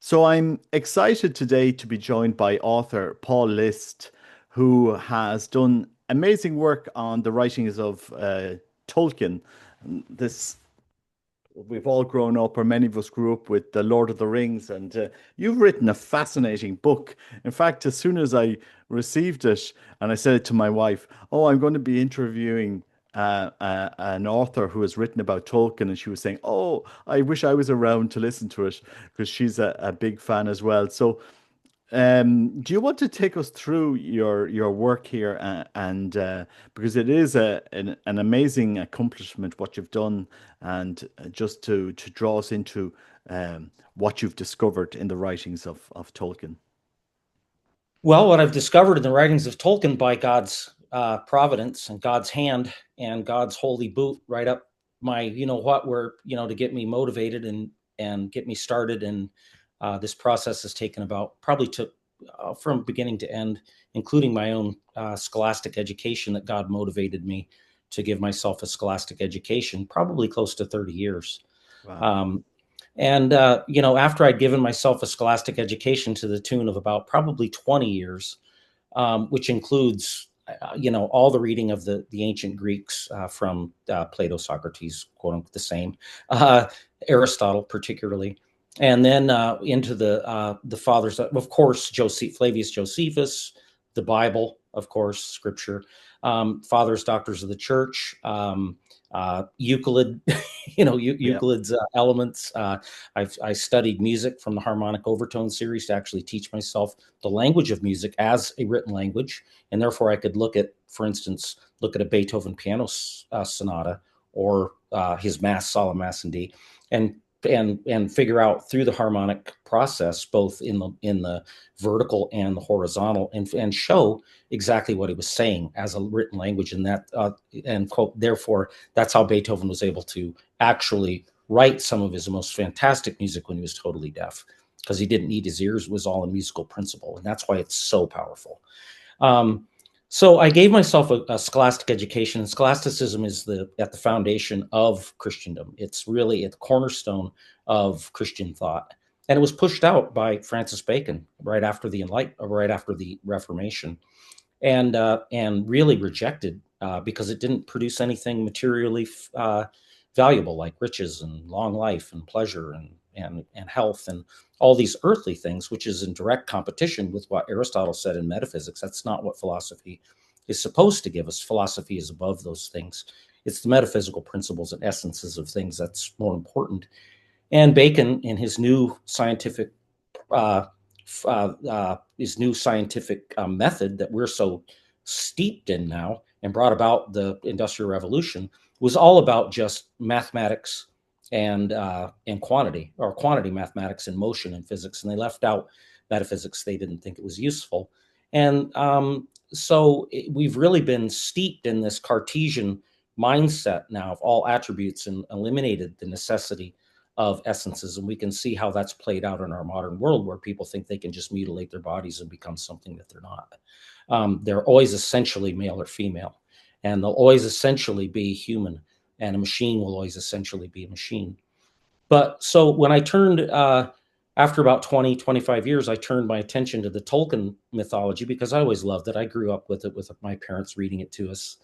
So I'm excited today to be joined by author Paul List, who has done amazing work on the writings of Tolkien. This we've all grown up, or many of us grew up with the Lord of the Rings, and you've written a fascinating book. In fact, as soon as I received it, and I said it to my wife, "Oh, I'm going to be interviewing." An author who has written about Tolkien, and she was saying, "Oh, I wish I was around to listen to it," because she's a big fan as well. So, do you want to take us through your work here, and because it is an amazing accomplishment what you've done, and just to draw us into what you've discovered in the writings of Tolkien. Well, what I've discovered in the writings of Tolkien by God's providence and God's hand and God's holy boot right up my, where, to get me motivated and get me started. And this process has taken about probably took from beginning to end, including my own scholastic education that God motivated me to give myself a scholastic education, probably close to 30 years. Wow. Um, and, after I'd given myself a scholastic education to the tune of about probably 20 years, which includes, all the reading of the ancient Greeks from Plato, Socrates, quote unquote, the same, uh, Aristotle particularly, and then into the fathers, of course, Flavius Josephus, the Bible, of course, Scripture, fathers, doctors of the Church, Euclid, Yeah. Euclid's elements. I studied music from the harmonic overtone series to actually teach myself the language of music as a written language, and therefore I could for instance, look at a Beethoven piano sonata or his Mass, Solemn Mass in D, and figure out through the harmonic process, both in the vertical and the horizontal, and show exactly what he was saying as a written language, and that and quote. Therefore, that's how Beethoven was able to actually write some of his most fantastic music when he was totally deaf, because he didn't need his ears. It was all a musical principle, and that's why it's so powerful. Um, so I gave myself a scholastic education, and scholasticism is at the foundation of Christendom. It's really at the cornerstone of Christian thought, and it was pushed out by Francis Bacon right after the Reformation, and really rejected because it didn't produce anything materially valuable like riches and long life and pleasure and health and all these earthly things, which is in direct competition with what Aristotle said in metaphysics. That's not what philosophy is supposed to give us. Philosophy is above those things. It's the metaphysical principles and essences of things that's more important. And Bacon, in uh, his new scientific method that we're so steeped in now and brought about the Industrial Revolution, was all about just mathematics and quantity, or quantity mathematics and motion and physics, and they left out metaphysics. They didn't think it was useful, and we've really been steeped in this Cartesian mindset now of all attributes, and eliminated the necessity of essences. And we can see how that's played out in our modern world, where people think they can just mutilate their bodies and become something that they're not. They're always essentially male or female, and they'll always essentially be human, and a machine will always essentially be a machine. But so when I turned, after about 20, 25 years, I turned my attention to the Tolkien mythology, because I always loved it. I grew up with it, with my parents reading it to us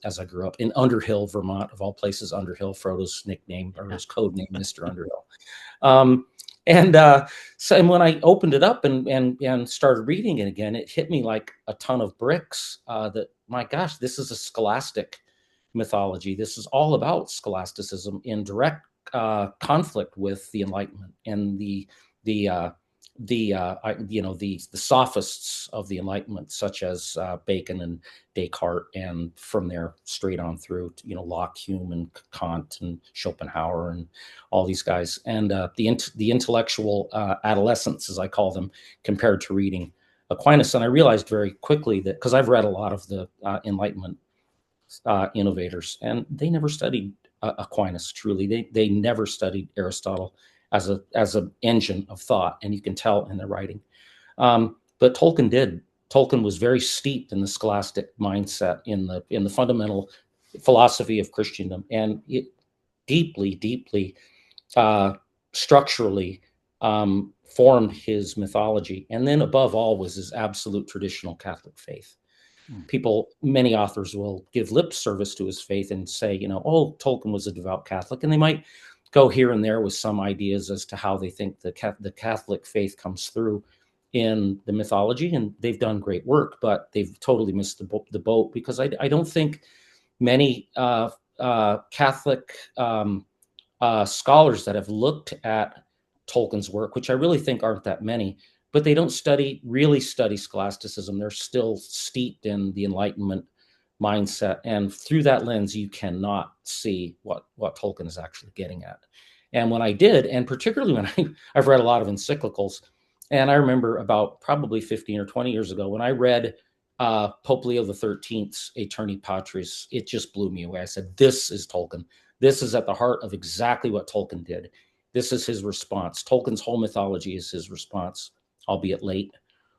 as I grew up in Underhill, Vermont, of all places. Underhill, Frodo's nickname, or his code name, Mr. Underhill. Um, and when I opened it up and started reading it again, it hit me like a ton of bricks. That, my gosh, this is a scholastic mythology. This is all about scholasticism in direct conflict with the Enlightenment and the the sophists of the Enlightenment, such as Bacon and Descartes, and from there straight on through to, Locke, Hume, and Kant, and Schopenhauer, and all these guys, and the intellectual adolescents, as I call them, compared to reading Aquinas. And I realized very quickly that, because I've read a lot of the Enlightenment innovators, and they never studied Aquinas. Truly, they never studied Aristotle as an engine of thought, and you can tell in their writing. But Tolkien did. Tolkien was very steeped in the scholastic mindset, in the fundamental philosophy of Christendom, and it deeply, deeply, uh, structurally, formed his mythology. And then above all was his absolute traditional Catholic faith. Mm. Many authors will give lip service to his faith and say, oh, Tolkien was a devout Catholic. And they might go here and there with some ideas as to how they think the Catholic faith comes through in the mythology. And they've done great work, but they've totally missed the boat, because I don't think many Catholic scholars that have looked at Tolkien's work, which I really think aren't that many, but they don't really study scholasticism. They're still steeped in the Enlightenment mindset, and through that lens, you cannot see what Tolkien is actually getting at. And when I did, and particularly when I've read a lot of encyclicals, and I remember about probably 15 or 20 years ago when I read Pope Leo the 13th's Aeterni Patris, it just blew me away. I said, this is Tolkien. This is at the heart of exactly what Tolkien did. This is his response. Tolkien's whole mythology is his response, albeit late,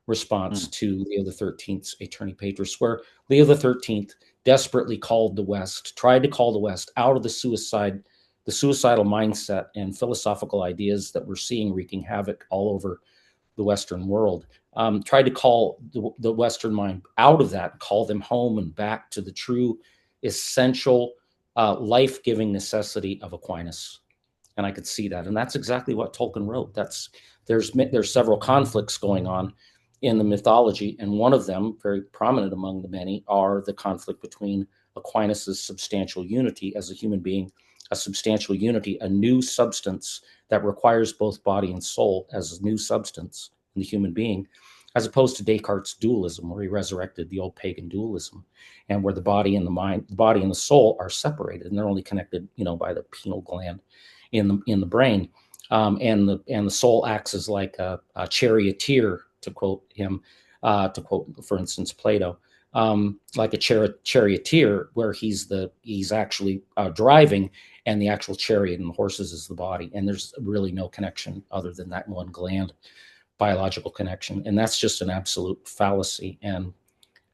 response Mm. to Leo the 13th's Aeterni Patris, where Leo the 13th desperately tried to call the West out of the suicidal mindset and philosophical ideas that we're seeing wreaking havoc all over the Western world. Tried to call the Western mind out of that, call them home and back to the true, essential, life-giving necessity of Aquinas. And I could see that, and that's exactly what Tolkien wrote. There's several conflicts going on in the mythology, and one of them, very prominent among the many, are the conflict between Aquinas's substantial unity as a human being, a substantial unity, a new substance that requires both body and soul as a new substance in the human being, as opposed to Descartes' dualism, where he resurrected the old pagan dualism, and where the body and the soul are separated, and they're only connected, by the pineal gland in the brain, and the soul acts as like a charioteer, to quote him, for instance, Plato, like a charioteer, where he's actually driving, and the actual chariot and the horses is the body, and there's really no connection other than that one gland biological connection, and that's just an absolute fallacy. And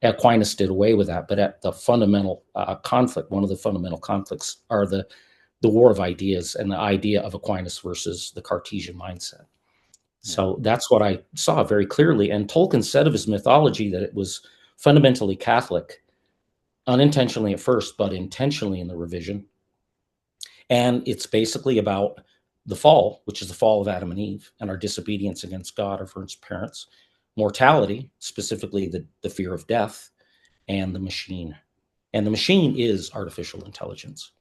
Aquinas did away with that, but at the fundamental conflict, one of the fundamental conflicts are the war of ideas and the idea of Aquinas versus the Cartesian mindset. Yeah. So that's what I saw very clearly. And Tolkien said of his mythology that it was fundamentally Catholic, unintentionally at first, but intentionally in the revision. And it's basically about the fall, which is the fall of Adam and Eve, and our disobedience against God, our first parents, mortality, specifically the fear of death, and the machine. And the machine is artificial intelligence.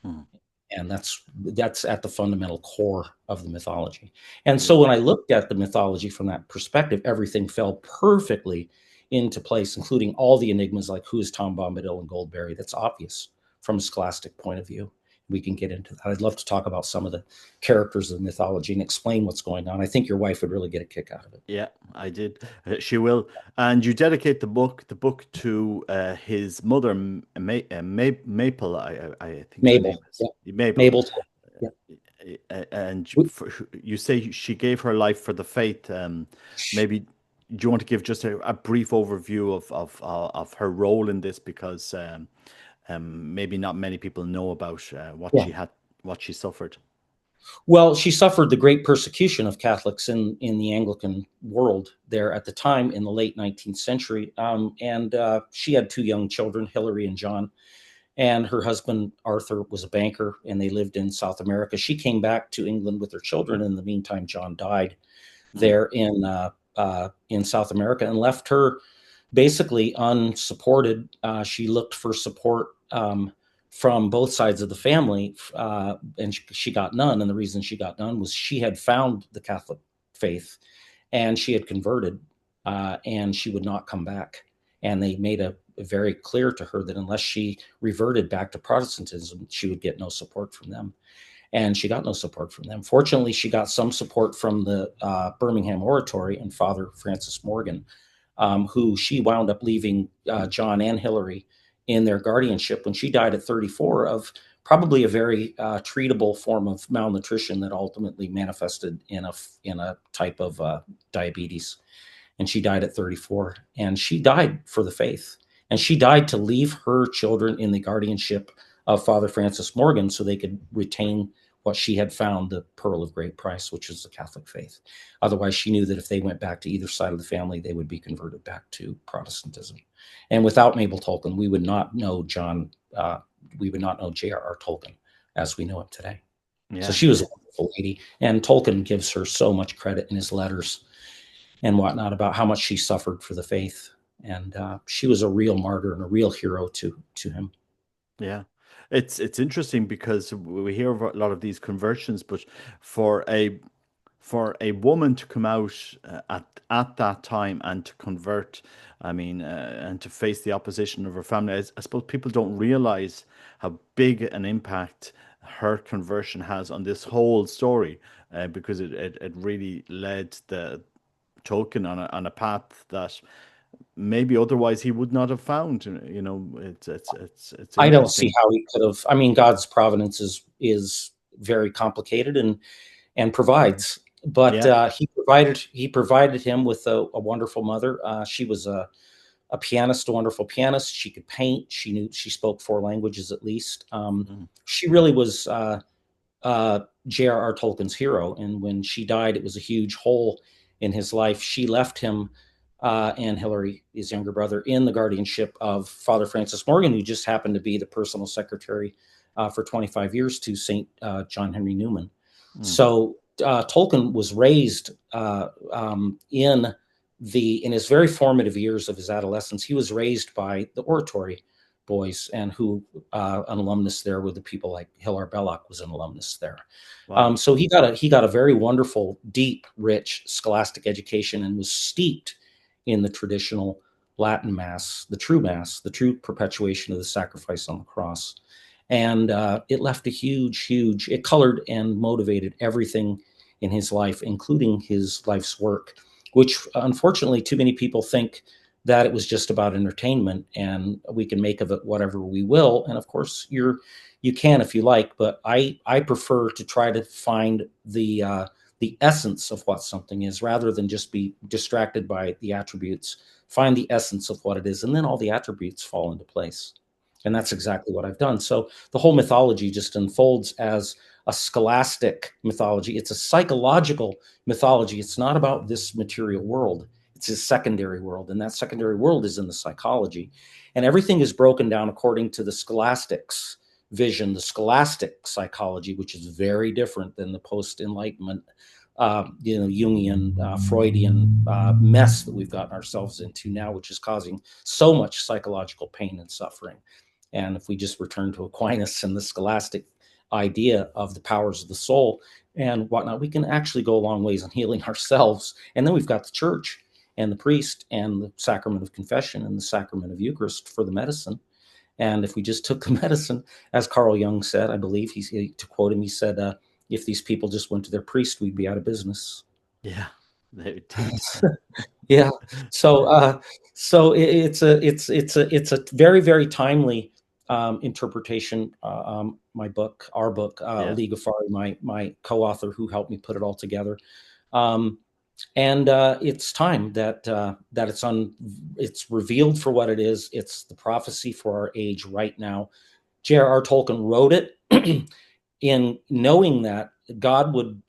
Mm. And that's at the fundamental core of the mythology. And Yeah. so when I looked at the mythology from that perspective, everything fell perfectly into place, including all the enigmas like who is Tom Bombadil and Goldberry. That's obvious from a scholastic point of view. We can get into that. I'd love to talk about some of the characters of the mythology and explain what's going on. I think your wife would really get a kick out of it. Yeah, I did. She will. And you dedicate the book to his mother, Maple. I think her name Mabel, is yeah, Mabel. Mabel, yeah. And you say she gave her life for the faith. Maybe do you want to give just a brief overview of her role in this, because maybe not many people know about Yeah. what she suffered. Well, she suffered the great persecution of Catholics in the Anglican world there at the time in the late 19th century. And she had two young children, Hilary and John, and her husband, Arthur, was a banker, and they lived in South America. She came back to England with her children. In the meantime, John died Mm. there in South America and left her basically unsupported. She looked for support from both sides of the family, and she got none. And the reason she got none was she had found the Catholic faith and she had converted, and she would not come back. And they made it very clear to her that unless she reverted back to Protestantism, she would get no support from them. And she got no support from them. Fortunately, she got some support from the Birmingham Oratory and Father Francis Morgan, who she wound up leaving John and Hilary in their guardianship when she died at 34 of probably a very treatable form of malnutrition that ultimately manifested in a type of diabetes. And she died at 34, and she died for the faith. And she died to leave her children in the guardianship of Father Francis Morgan so they could retain what she had found, the pearl of great price, which is the Catholic faith. Otherwise, she knew that if they went back to either side of the family, they would be converted back to Protestantism. And without Mabel Tolkien, we would not know we would not know J.R.R. Tolkien as we know him today. So Yeah. she was a wonderful lady, and Tolkien gives her so much credit in his letters and whatnot about how much she suffered for the faith. And she was a real martyr and a real hero to him. Yeah. It's interesting because we hear of a lot of these conversions, but for a woman to come out at that time and to convert, I mean, and to face the opposition of her family, I suppose people don't realize how big an impact her conversion has on this whole story, because it really led the Tolkien on a path that maybe otherwise he would not have found. You know, it's I don't see interesting. how he could have. I mean, God's providence is very complicated and provides. But Yeah. he provided him with a wonderful mother. She was a pianist, a wonderful pianist. She could paint. She spoke 4 languages at least. Mm. She really was J.R.R. Tolkien's hero. And when she died, it was a huge hole in his life. She left him and Hilary, his younger brother, in the guardianship of Father Francis Morgan, who just happened to be the personal secretary for 25 years to St. John Henry Newman. Mm. So Tolkien was raised in his very formative years of his adolescence. He was raised by the oratory boys, and who an alumnus there with the people like Hilar Belloc was an alumnus there. Wow. So he got a very wonderful, deep, rich scholastic education, and was steeped in the traditional Latin Mass, the true perpetuation of the sacrifice on the cross. And it left a huge, it colored and motivated everything in his life, including his life's work, which unfortunately too many people think that it was just about entertainment and we can make of it whatever we will. And of course you can if you like, but I prefer to try to find the essence of what something is rather than just be distracted by the attributes. Find the essence of what it is, and then all the attributes fall into place. And that's exactly what I've done. So the whole mythology just unfolds as a scholastic mythology. It's a psychological mythology. It's not about this material world. It's a secondary world. And that secondary world is in the psychology. And everything is broken down according to the scholastics vision, the scholastic psychology, which is very different than the post-enlightenment, Jungian, Freudian mess that we've gotten ourselves into now, which is causing so much psychological pain and suffering. And if we just return to Aquinas and the scholastic idea of the powers of the soul and whatnot, we can actually go a long ways in healing ourselves. And then we've got the church and the priest and the sacrament of confession and the sacrament of Eucharist for the medicine. And if we just took the medicine, as Carl Jung said, I believe, to quote him, he said, if these people just went to their priest, we'd be out of business. Yeah. Indeed. Yeah. So it's a very, very timely interpretation. Our book, Yeah. League of Fari, my co-author who helped me put it all together. Um, and it's time that it's revealed for what it is. It's the prophecy for our age right now. J.R.R. Tolkien wrote it in knowing that God would,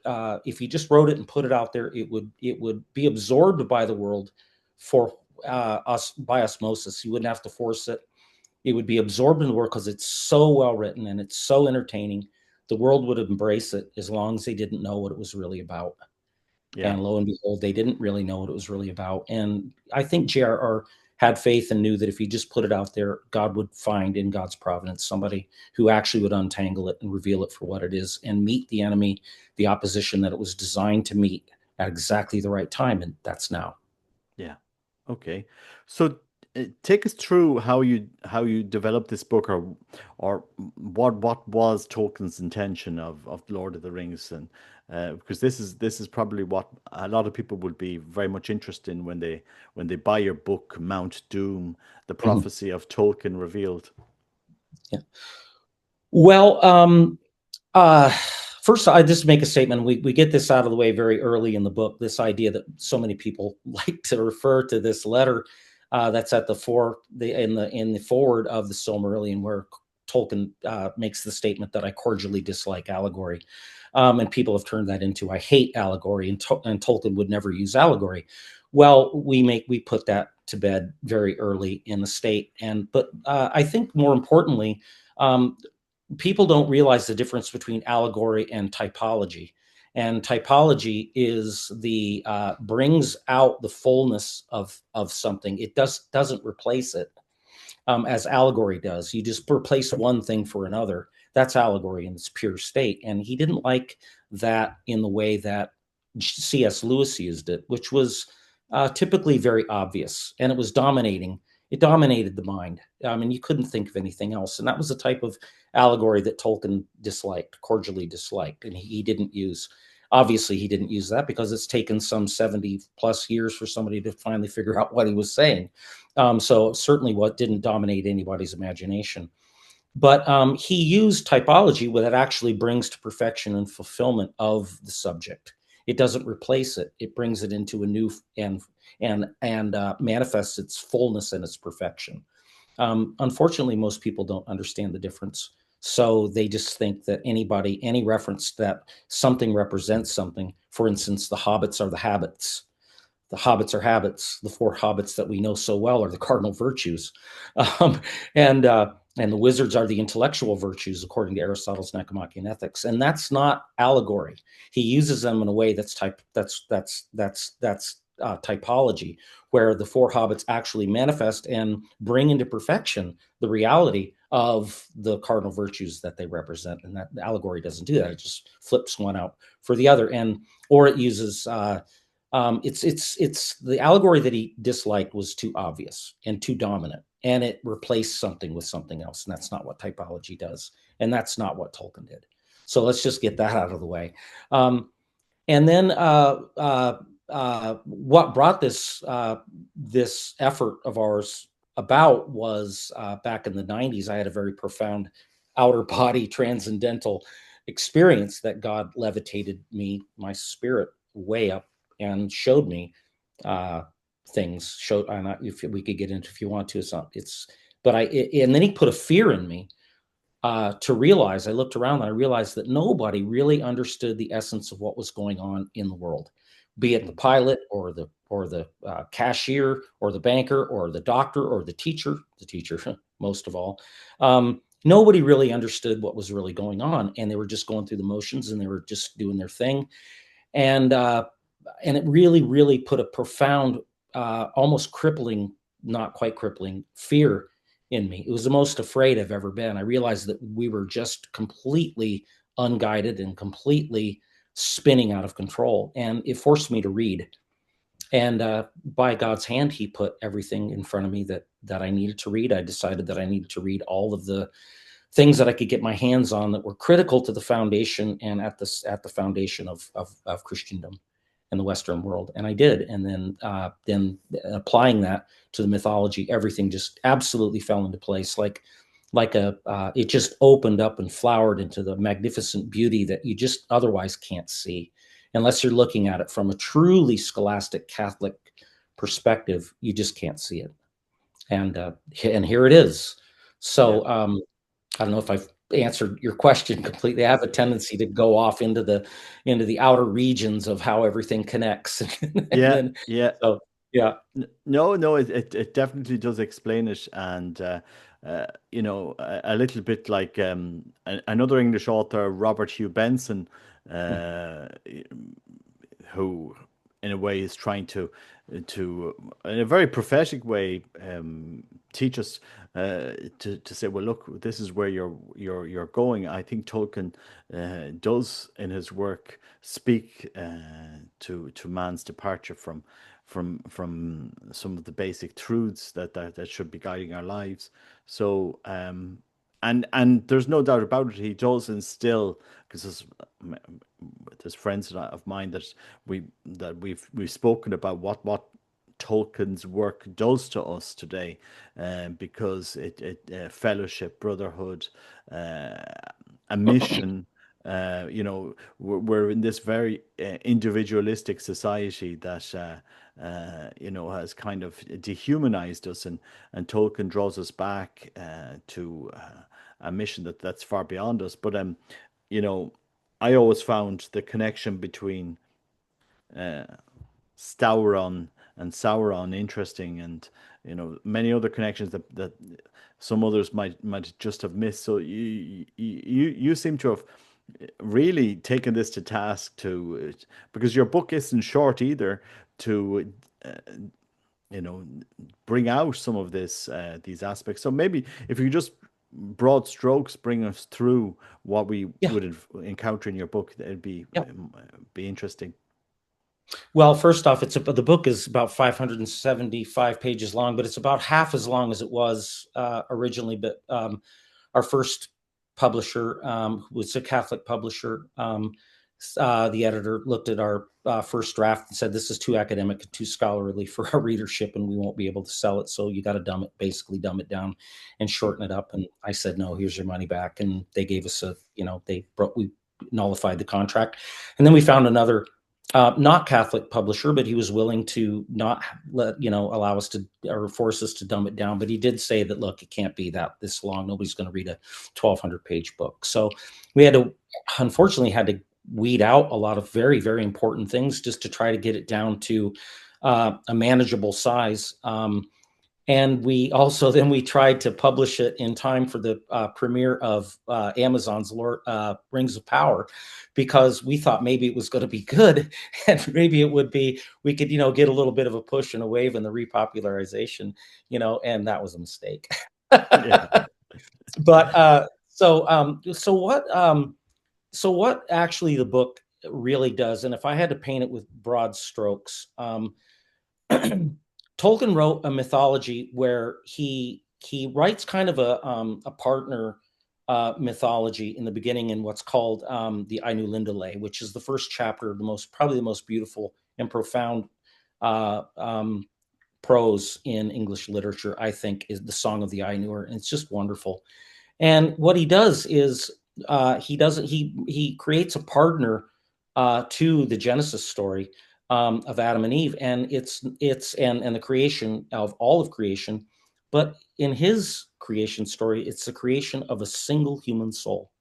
if he just wrote it and put it out there, it would be absorbed by the world for us by osmosis. He wouldn't have to force it. It would be absorbed in the world because it's so well written and it's so entertaining. The world would embrace it as long as they didn't know what it was really about. Yeah. And lo and behold, they didn't really know what it was really about. And I think J.R.R. had faith and knew that if he just put it out there, God would find in God's providence somebody who actually would untangle it and reveal it for what it is and meet the enemy, the opposition that it was designed to meet at exactly the right time. And that's now. Yeah. Okay. So take us through how you developed this book, or what was Tolkien's intention of Lord of the Rings, and because this is probably what a lot of people would be very much interested in when they buy your book, Mount Doom: The Mhm. Prophecy of Tolkien Revealed. Yeah. Well, uh, first, I just make a statement. We get this out of the way very early in the book. This idea that so many people like to refer to this letter that's at the in the forward of the Silmarillion, where Tolkien makes the statement that I cordially dislike allegory. And people have turned that into I hate allegory, and Tolkien would never use allegory. Well, we put that to bed very early in the state, but I think more importantly, um, people don't realize the difference between allegory and typology. And typology is the brings out the fullness of something. It doesn't replace it, as allegory does. You just replace one thing for another. That's allegory in its pure state. And he didn't like that in the way that C.S. Lewis used it, which was typically very obvious, and it was dominating. It dominated the mind. I mean, you couldn't think of anything else. And that was the type of allegory that Tolkien disliked, cordially disliked. And he didn't use, obviously, he didn't use that because it's taken some 70 plus years for somebody to finally figure out what he was saying. So certainly what didn't dominate anybody's imagination. But he used typology that actually brings to perfection and fulfillment of the subject. It doesn't replace it. It brings it into a new and manifests its fullness and its perfection. Unfortunately, most people don't understand the difference. So they just think that any reference that something represents something, for instance, the hobbits are the habits, the hobbits are habits. The four hobbits that we know so well are the cardinal virtues, um, and and the wizards are the intellectual virtues, according to Aristotle's Nicomachean Ethics. And that's not allegory. He uses them in a way that's typology, where the four hobbits actually manifest and bring into perfection the reality of the cardinal virtues that they represent. And that the allegory doesn't do that. It just flips one out for the other, and or it uses it's the allegory that he disliked was too obvious and too dominant, and it replaced something with something else, and that's not what typology does, and that's not what Tolkien did. So let's just get that out of the way. And then what brought this effort of ours about was back in the 90s. I had a very profound outer body transcendental experience that God levitated my spirit way up and showed me uh, things. Showed, and if we could get into, if you want to, but and then he put a fear in me to realize. I looked around and I realized that nobody really understood the essence of what was going on in the world, be it the pilot or the cashier or the banker or the doctor or the teacher most of all. Nobody really understood what was really going on, and they were just going through the motions, and they were just doing their thing. And it really put a profound, almost crippling, not quite crippling, fear in me. It was the most afraid I've ever been. I realized that we were just completely unguided and completely spinning out of control, and it forced me to read. And by God's hand, He put everything in front of me that I needed to read. I decided that I needed to read all of the things that I could get my hands on that were critical to the foundation and at the foundation of Christendom in the Western world. And I did. And then applying that to the mythology, everything just absolutely fell into place. It just opened up and flowered into the magnificent beauty that you just otherwise can't see unless you're looking at it from a truly scholastic Catholic perspective. You just can't see it. And here it is. So I don't know if I've answered your question completely. I have a tendency to go off into the outer regions of how everything connects. And Yeah, then, yeah. so yeah. No, it definitely does explain it, and a little bit like another English author, Robert Hugh Benson, uh, who, in a way, is trying to, in a very prophetic way, teach us to say, well, look, this is where you're going. I think Tolkien does in his work speak to man's departure from some of the basic truths that should be guiding our lives. So and there's no doubt about it, he does instill, because there's friends of mine we've spoken about what Tolkien's work does to us today, because it fellowship, brotherhood, a mission. we're in this very individualistic society that has kind of dehumanized us, and Tolkien draws us back to a mission that's far beyond us. But you know, I always found the connection between Stauron and Sauron interesting, and many other connections that some others might just have missed. So you seem to have really taken this to task, to because your book isn't short either, to you know bring out some of these aspects. So maybe if you just broad strokes bring us through what we Yeah. would encounter in your book, it'd Yeah. be interesting. Well, first off, the book is about 575 pages long, but it's about half as long as it was originally. But our first publisher, who was a Catholic publisher, the editor looked at our first draft and said, "This is too academic and too scholarly for our readership, and we won't be able to sell it. So you got to basically dumb it down and shorten it up." And I said, "No, here's your money back." And they gave us we nullified the contract, and then we found another not Catholic publisher, but he was willing to not allow us to or force us to dumb it down. But he did say that, look, it can't be this long. Nobody's going to read a 1,200-page book. So we unfortunately had to weed out a lot of very, very important things just to try to get it down to a manageable size. And we tried to publish it in time for the premiere of Amazon's Rings of Power, because we thought maybe it was going to be good, and maybe we could get a little bit of a push and a wave in the repopularization, and that was a mistake. Yeah. But so what actually the book really does, and if I had to paint it with broad strokes, Tolkien wrote a mythology where he writes kind of a partner mythology in the beginning in what's called the Ainulindale, which is the first chapter, probably the most beautiful and profound uh, um, prose in English literature, I think, is the Song of the Ainur, and it's just wonderful. And what he does is he creates a partner to the Genesis story of Adam and Eve, and and the creation of all of creation. But in his creation story, it's the creation of a single human soul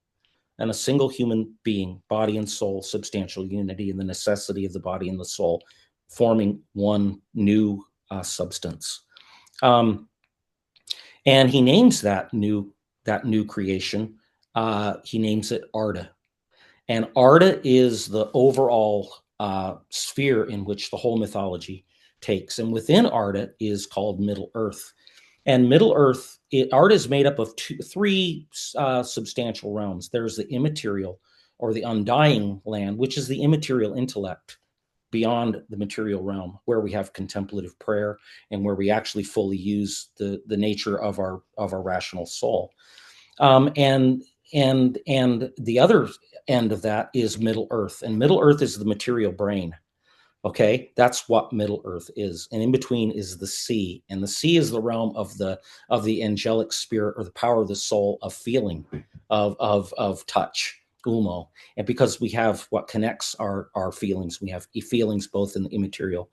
and a single human being, body and soul, substantial unity, and the necessity of the body and the soul forming one new substance. Um, and he names that new creation. He names it Arda, and Arda is the overall sphere in which the whole mythology takes. And within Arda is called Middle Earth. And Middle Earth, Arda is made up of three substantial realms. There's the immaterial, or the undying land, which is the immaterial intellect beyond the material realm, where we have contemplative prayer and where we actually fully use the nature of our rational soul. And the other end of that is Middle Earth, and Middle Earth is the material brain. Okay, that's what Middle Earth is, and in between is the sea, and the sea is the realm of the angelic spirit, or the power of the soul, of feeling, of touch, umo. And because we have what connects our feelings, we have feelings both in the immaterial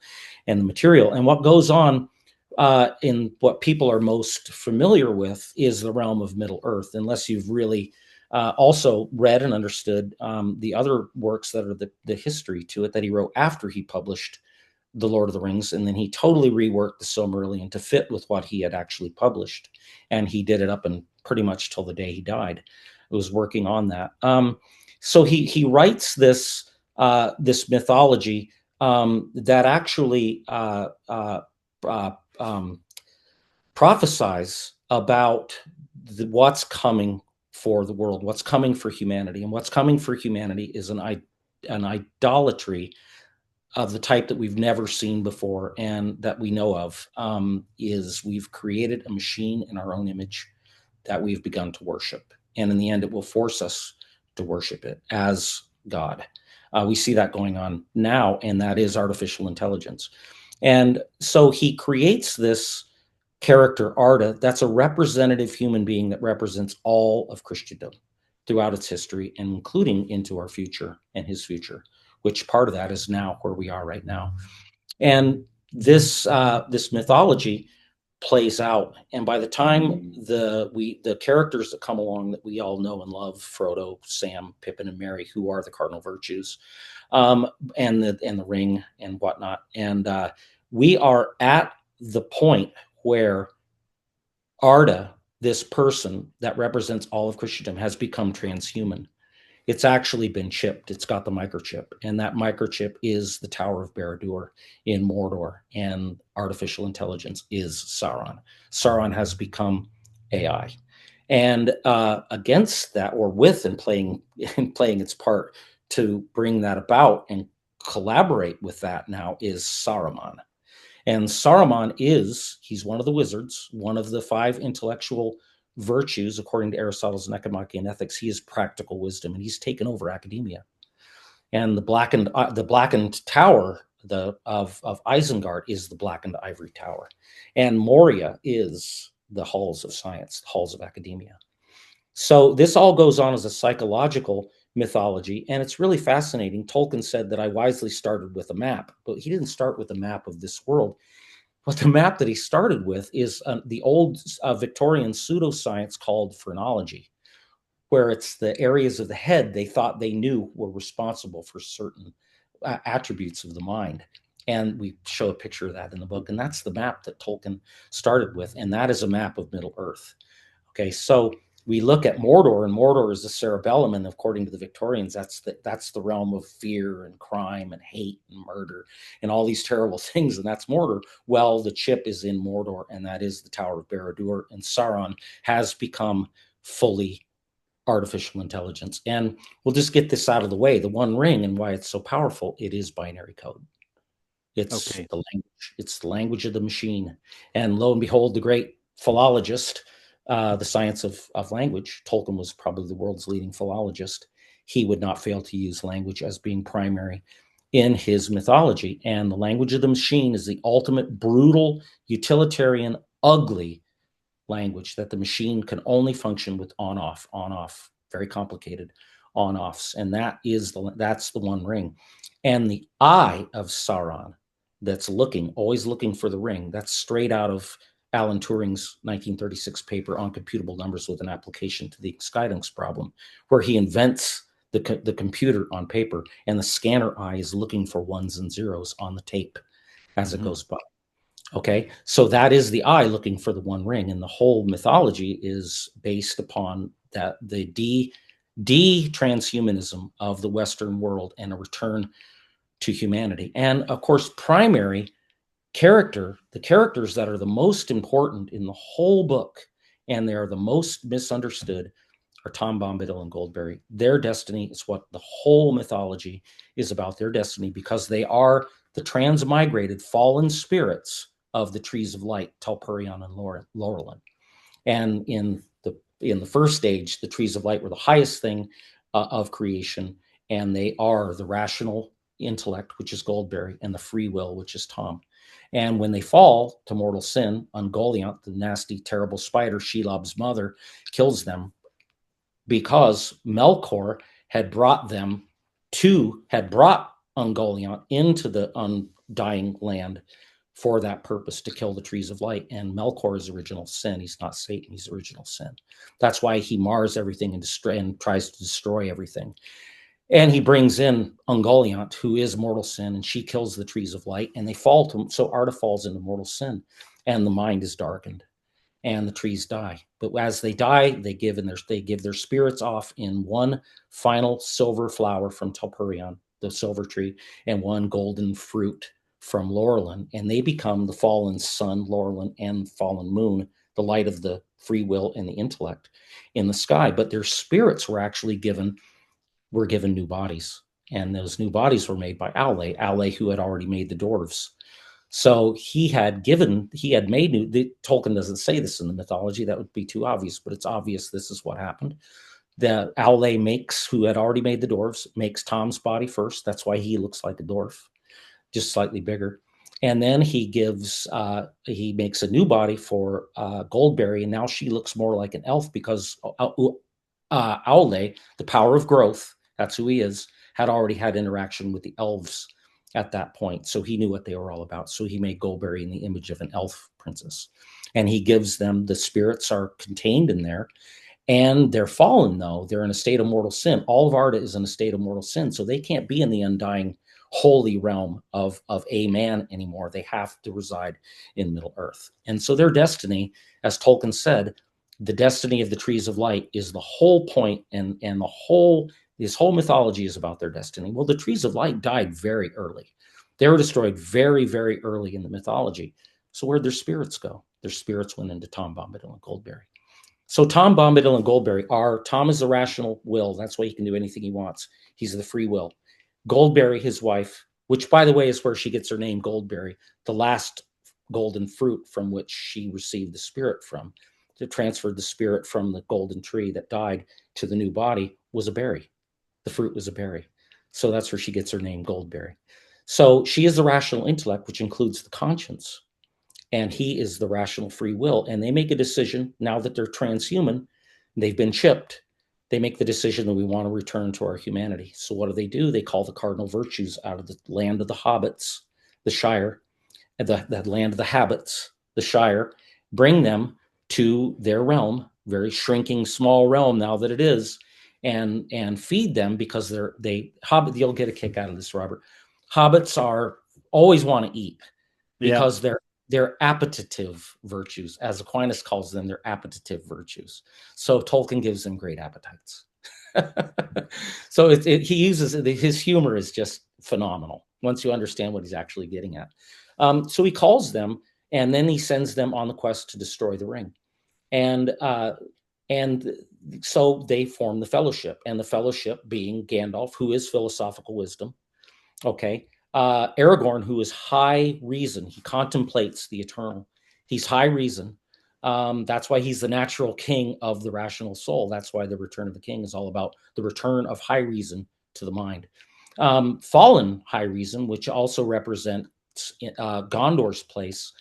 and the material. And what goes on in what people are most familiar with is the realm of Middle Earth, unless you've really also read and understood the other works that are the history to it that he wrote after he published The Lord of the Rings. And then he totally reworked the Silmarillion to fit with what he had actually published. And he did it up and pretty much till the day he died. It was working on that. So he writes this mythology that actually prophesies about what's coming for the world, what's coming for humanity. And what's coming for humanity is an idolatry of the type that we've never seen before and that we know of. Is we've created a machine in our own image that we've begun to worship. And in the end, it will force us to worship it as God. We see that going on now, and that is artificial intelligence. And so he creates this character, Arda, that's a representative human being that represents all of Christendom. throughout its history, and including into our future and his future, which part of that is now where we are right now. And this mythology plays out, and by the time the characters that come along that we all know and love, Frodo, Sam, Pippin, and Merry, who are the cardinal virtues, um, and the ring and whatnot, and we are at the point where Arda, this person that represents all of Christendom, has become transhuman. It's actually been chipped. It's got the microchip, and that microchip is the Tower of Barad-dûr in Mordor, and artificial intelligence is Sauron. Sauron has become AI, and against that, or with and playing its part to bring that about and collaborate with that now, is Saruman. And Saruman he's one of the wizards, one of the five intellectual virtues, according to Aristotle's Nicomachean Ethics. He is practical wisdom, and he's taken over academia. And the blackened tower of Isengard is the blackened ivory tower, and Moria is the halls of science, the halls of academia. So this all goes on as a psychological mythology, and it's really fascinating. Tolkien said that I wisely started with a map, but he didn't start with a map of this world. But the map that he started with is the old Victorian pseudoscience called phrenology, where it's the areas of the head they thought they knew were responsible for certain attributes of the mind. And we show a picture of that in the book. And that's the map that Tolkien started with. And that is a map of Middle Earth. Okay, so we look at Mordor, and Mordor is the cerebellum, and according to the Victorians, that's the realm of fear and crime and hate and murder and all these terrible things, and that's Mordor. Well, the chip is in Mordor, and that is the Tower of Barad-dûr, and Sauron has become fully artificial intelligence. And we'll just get this out of the way. The One Ring and why it's so powerful, it is binary code. It's Okay. the language. It's the language of the machine. And lo and behold, the great philologist, the science of language, Tolkien was probably the world's leading philologist. He would not fail to use language as being primary in his mythology. And the language of the machine is the ultimate brutal, utilitarian, ugly language that the machine can only function with on off, very complicated on offs. And that's the One Ring. And the eye of Sauron that's always looking for the ring, that's straight out of Alan Turing's 1936 paper on computable numbers with an application to the Skydance problem, where he invents the computer on paper, and the scanner eye is looking for ones and zeros on the tape as it goes by. Okay, so that is the eye looking for the One Ring, and the whole mythology is based upon that the transhumanism of the Western world and a return to humanity. And of course, primary the characters that are the most important in the whole book, and they are the most misunderstood, are Tom Bombadil and Goldberry. Their destiny is what the whole mythology is about, their destiny, because they are the transmigrated fallen spirits of the trees of light, Telperion and Laurelin. And in the first stage, the trees of light were the highest thing of creation, and they are the rational intellect, which is Goldberry, and the free will, which is Tom. And when they fall to mortal sin, Ungoliant, the nasty, terrible spider, Shelob's mother, kills them because Melkor had brought Ungoliant into the undying land for that purpose, to kill the trees of light. And Melkor is original sin. He's not Satan, he's original sin. That's why he mars everything and tries to destroy everything. And he brings in Ungoliant, who is mortal sin, and she kills the trees of light, and they fall to him. So Arda falls into mortal sin, and the mind is darkened, and the trees die. But as they die, they give their spirits off in one final silver flower from Telperion, the silver tree, and one golden fruit from Laurelin, and they become the fallen sun, Laurelin, and fallen moon, the light of the free will and the intellect in the sky. But their spirits were actually given new bodies, and those new bodies were made by Aule, who had already made the dwarves. So he had made new. Tolkien doesn't say this in the mythology; that would be too obvious. But it's obvious this is what happened. The Aule who had already made the dwarves, makes Tom's body first. That's why he looks like a dwarf, just slightly bigger. And then he makes a new body for Goldberry, and now she looks more like an elf because Aule, the power of growth, that's who he is, had already had interaction with the elves at that point. So he knew what they were all about. So he made Goldberry in the image of an elf princess. And he gives them, the spirits are contained in there, and they're fallen, though. They're in a state of mortal sin. All of Arda is in a state of mortal sin. So they can't be in the undying holy realm of a man anymore. They have to reside in Middle Earth. And so their destiny, as Tolkien said, the destiny of the trees of light is the whole point, and the whole this whole mythology is about their destiny. Well, the trees of light died very early. They were destroyed very, very early in the mythology. So where'd their spirits go? Their spirits went into Tom Bombadil and Goldberry. So Tom Bombadil and Goldberry are, Tom is the rational will. That's why he can do anything he wants. He's the free will. Goldberry, his wife, which by the way is where she gets her name, Goldberry, the last golden fruit from which she received the spirit from, to transfer the spirit from the golden tree that died to the new body, was a berry. The fruit was a berry. So that's where she gets her name, Goldberry. So she is the rational intellect, which includes the conscience, and he is the rational free will. And they make a decision now that they're transhuman, they've been chipped. They make the decision that we want to return to our humanity. So what do? They call the cardinal virtues out of the land of the hobbits, the Shire, the land of the habits, the Shire, bring them to their realm, very shrinking, small realm now that it is, and feed them, because they hobbit. You'll get a kick out of this, Robert. Hobbits are always want to eat, Yeah. because they're appetitive virtues, as Aquinas calls them. They're appetitive virtues. So Tolkien gives them great appetites. So he uses his humor is just phenomenal once you understand what he's actually getting at. So he calls them, and then he sends them on the quest to destroy the ring, and and so they form the Fellowship, and the Fellowship being Gandalf, who is philosophical wisdom. Okay. Aragorn, who is high reason, he contemplates the eternal. He's high reason. That's why he's the natural king of the rational soul. That's why the Return of the King is all about the return of high reason to the mind. Fallen high reason, which also represents Gondor's place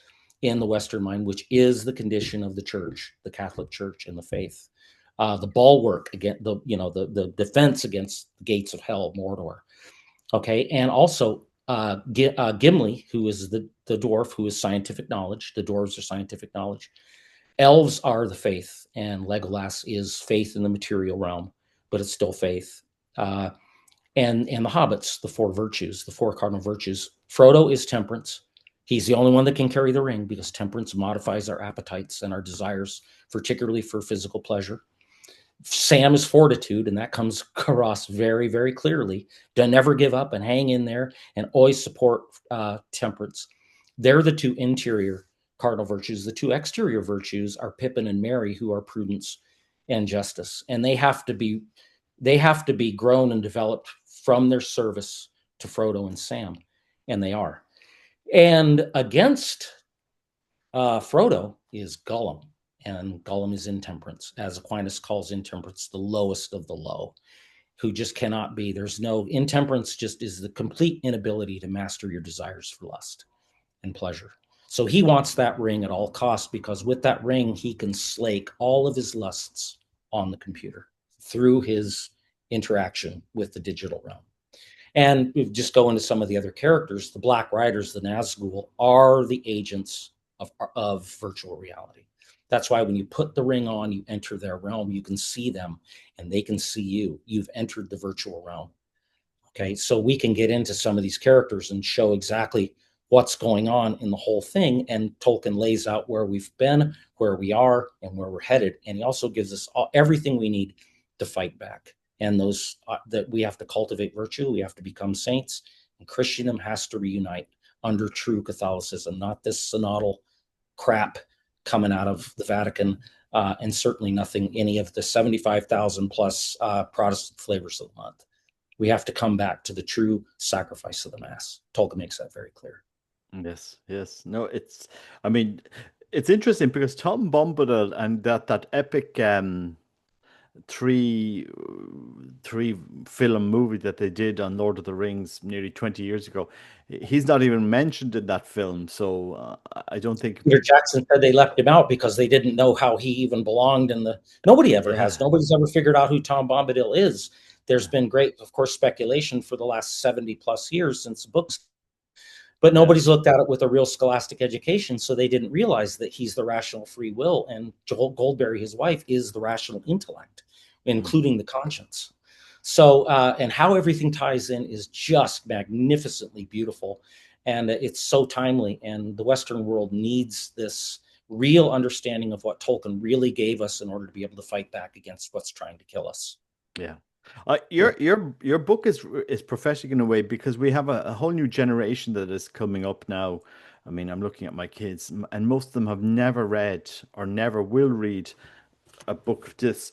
in the Western mind, which is the condition of the church, the Catholic Church, and the faith. The bulwark against the defense against the gates of hell, Mordor. Okay, and also Gimli, who is the dwarf, who is scientific knowledge. The dwarves are scientific knowledge. Elves are the faith, and Legolas is faith in the material realm, but it's still faith. Uh, and the hobbits, the four virtues, the four cardinal virtues. Frodo is temperance. He's the only one that can carry the ring, because temperance modifies our appetites and our desires, particularly for physical pleasure. Sam is fortitude, and that comes across very, very clearly. To never give up and hang in there, and always support temperance. They're the two interior cardinal virtues. The two exterior virtues are Pippin and Merry, who are prudence and justice, and they have to be grown and developed from their service to Frodo and Sam, and they are. And against Frodo is Gollum, and Gollum is intemperance, as Aquinas calls intemperance the lowest of the low, who just cannot be. There's no intemperance, just is the complete inability to master your desires for lust and pleasure. So he wants that ring at all costs, because with that ring, he can slake all of his lusts on the computer through his interaction with the digital realm. And we just go into some of the other characters. The Black Riders, the Nazgul, are the agents of virtual reality. That's why when you put the ring on, you enter their realm. You can see them, and they can see you. You've entered the virtual realm. Okay, so we can get into some of these characters and show exactly what's going on in the whole thing. And Tolkien lays out where we've been, where we are, and where we're headed. And he also gives us everything we need to fight back. And those that we have to cultivate virtue, we have to become saints, and Christendom has to reunite under true Catholicism, not this synodal crap coming out of the Vatican, and certainly nothing any of the 75,000 plus Protestant flavors of the month. We have to come back to the true sacrifice of the Mass. Tolkien makes that very clear. Yes, yes. No, I mean, it's interesting because Tom Bombadil and that epic three three film movie that they did on Lord of the Rings nearly 20 years ago. He's not even mentioned in that film, so I don't think Peter people. Jackson said they left him out because they didn't know how he even belonged in the. Nobody ever has. Yeah, Nobody's ever figured out who Tom Bombadil is. There's yeah, been great, of course, speculation for the last 70 plus years since the books, but yeah. nobody's looked at it with a real scholastic education, so they didn't realize that he's the rational free will, and Joel Goldberry, his wife, is the rational intellect, Mm, including the conscience. So, and how everything ties in is just magnificently beautiful, and it's so timely. And the Western world needs this real understanding of what Tolkien really gave us in order to be able to fight back against what's trying to kill us. yeah. Yeah. Your book is prophetic in a way because we have a whole new generation that is coming up now. I mean, I'm looking at my kids, and most of them have never read or never will read a book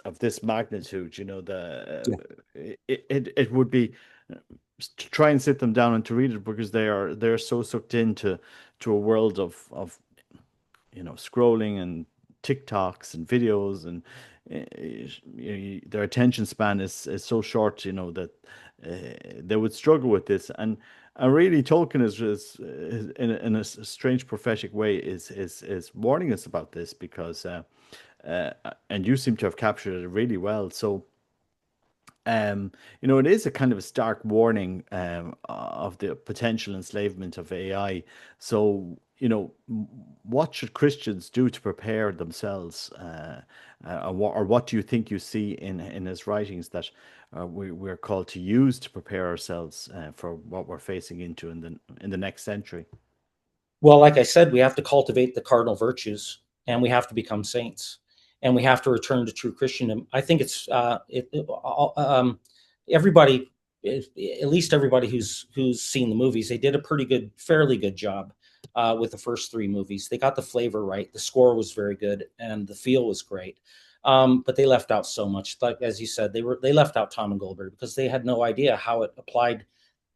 of this magnitude. You know, Yeah. it would be to try and sit them down and to read it because they're so sucked into a world of scrolling and TikToks and videos, and their attention span is so short, that they would struggle with this. And really, Tolkien is in a strange prophetic way is warning us about this because and you seem to have captured it really well. So it is a kind of a stark warning of the potential enslavement of AI. So, what should Christians do to prepare themselves, or what do you think you see in his writings that we're called to use to prepare ourselves for what we're facing into in the next century? Well, like I said, we have to cultivate the cardinal virtues, and we have to become saints, and we have to return to true Christendom. I think it's everybody, at least everybody who's seen the movies, they did a pretty good, fairly good job with the first three movies. They got the flavor right, the score was very good, and the feel was great. But they left out so much. Like as you said, they left out Tom and Goldberg because they had no idea how it applied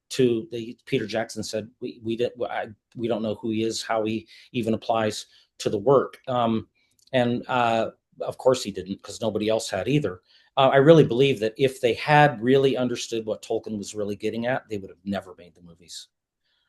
to the. Peter Jackson said we don't know who he is, how he even applies to the work, and of course he didn't because nobody else had either. I really believe that if they had really understood what Tolkien was really getting at, they would have never made the movies.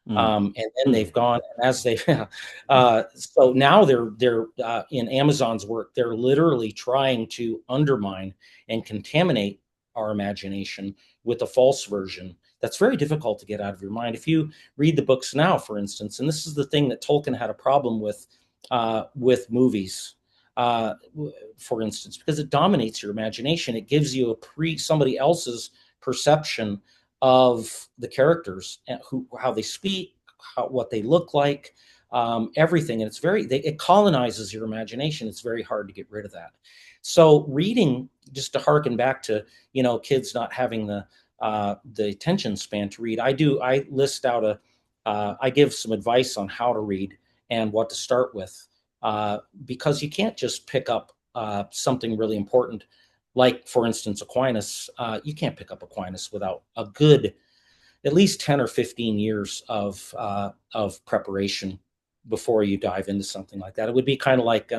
Mm. And then Mm. they've gone as they so now they're in Amazon's work, they're literally trying to undermine and contaminate our imagination with a false version that's very difficult to get out of your mind. If you read the books now, for instance, and this is the thing that Tolkien had a problem with movies, for instance, because it dominates your imagination. It gives you somebody else's perception of the characters and how they speak, what they look like, everything. And it colonizes your imagination. It's very hard to get rid of that. So reading, just to harken back to, kids not having the attention span to read. I list out I give some advice on how to read and what to start with, because you can't just pick up something really important, like, for instance, Aquinas. You can't pick up Aquinas without a good at least 10 or 15 years of preparation before you dive into something like that. It would be kind of like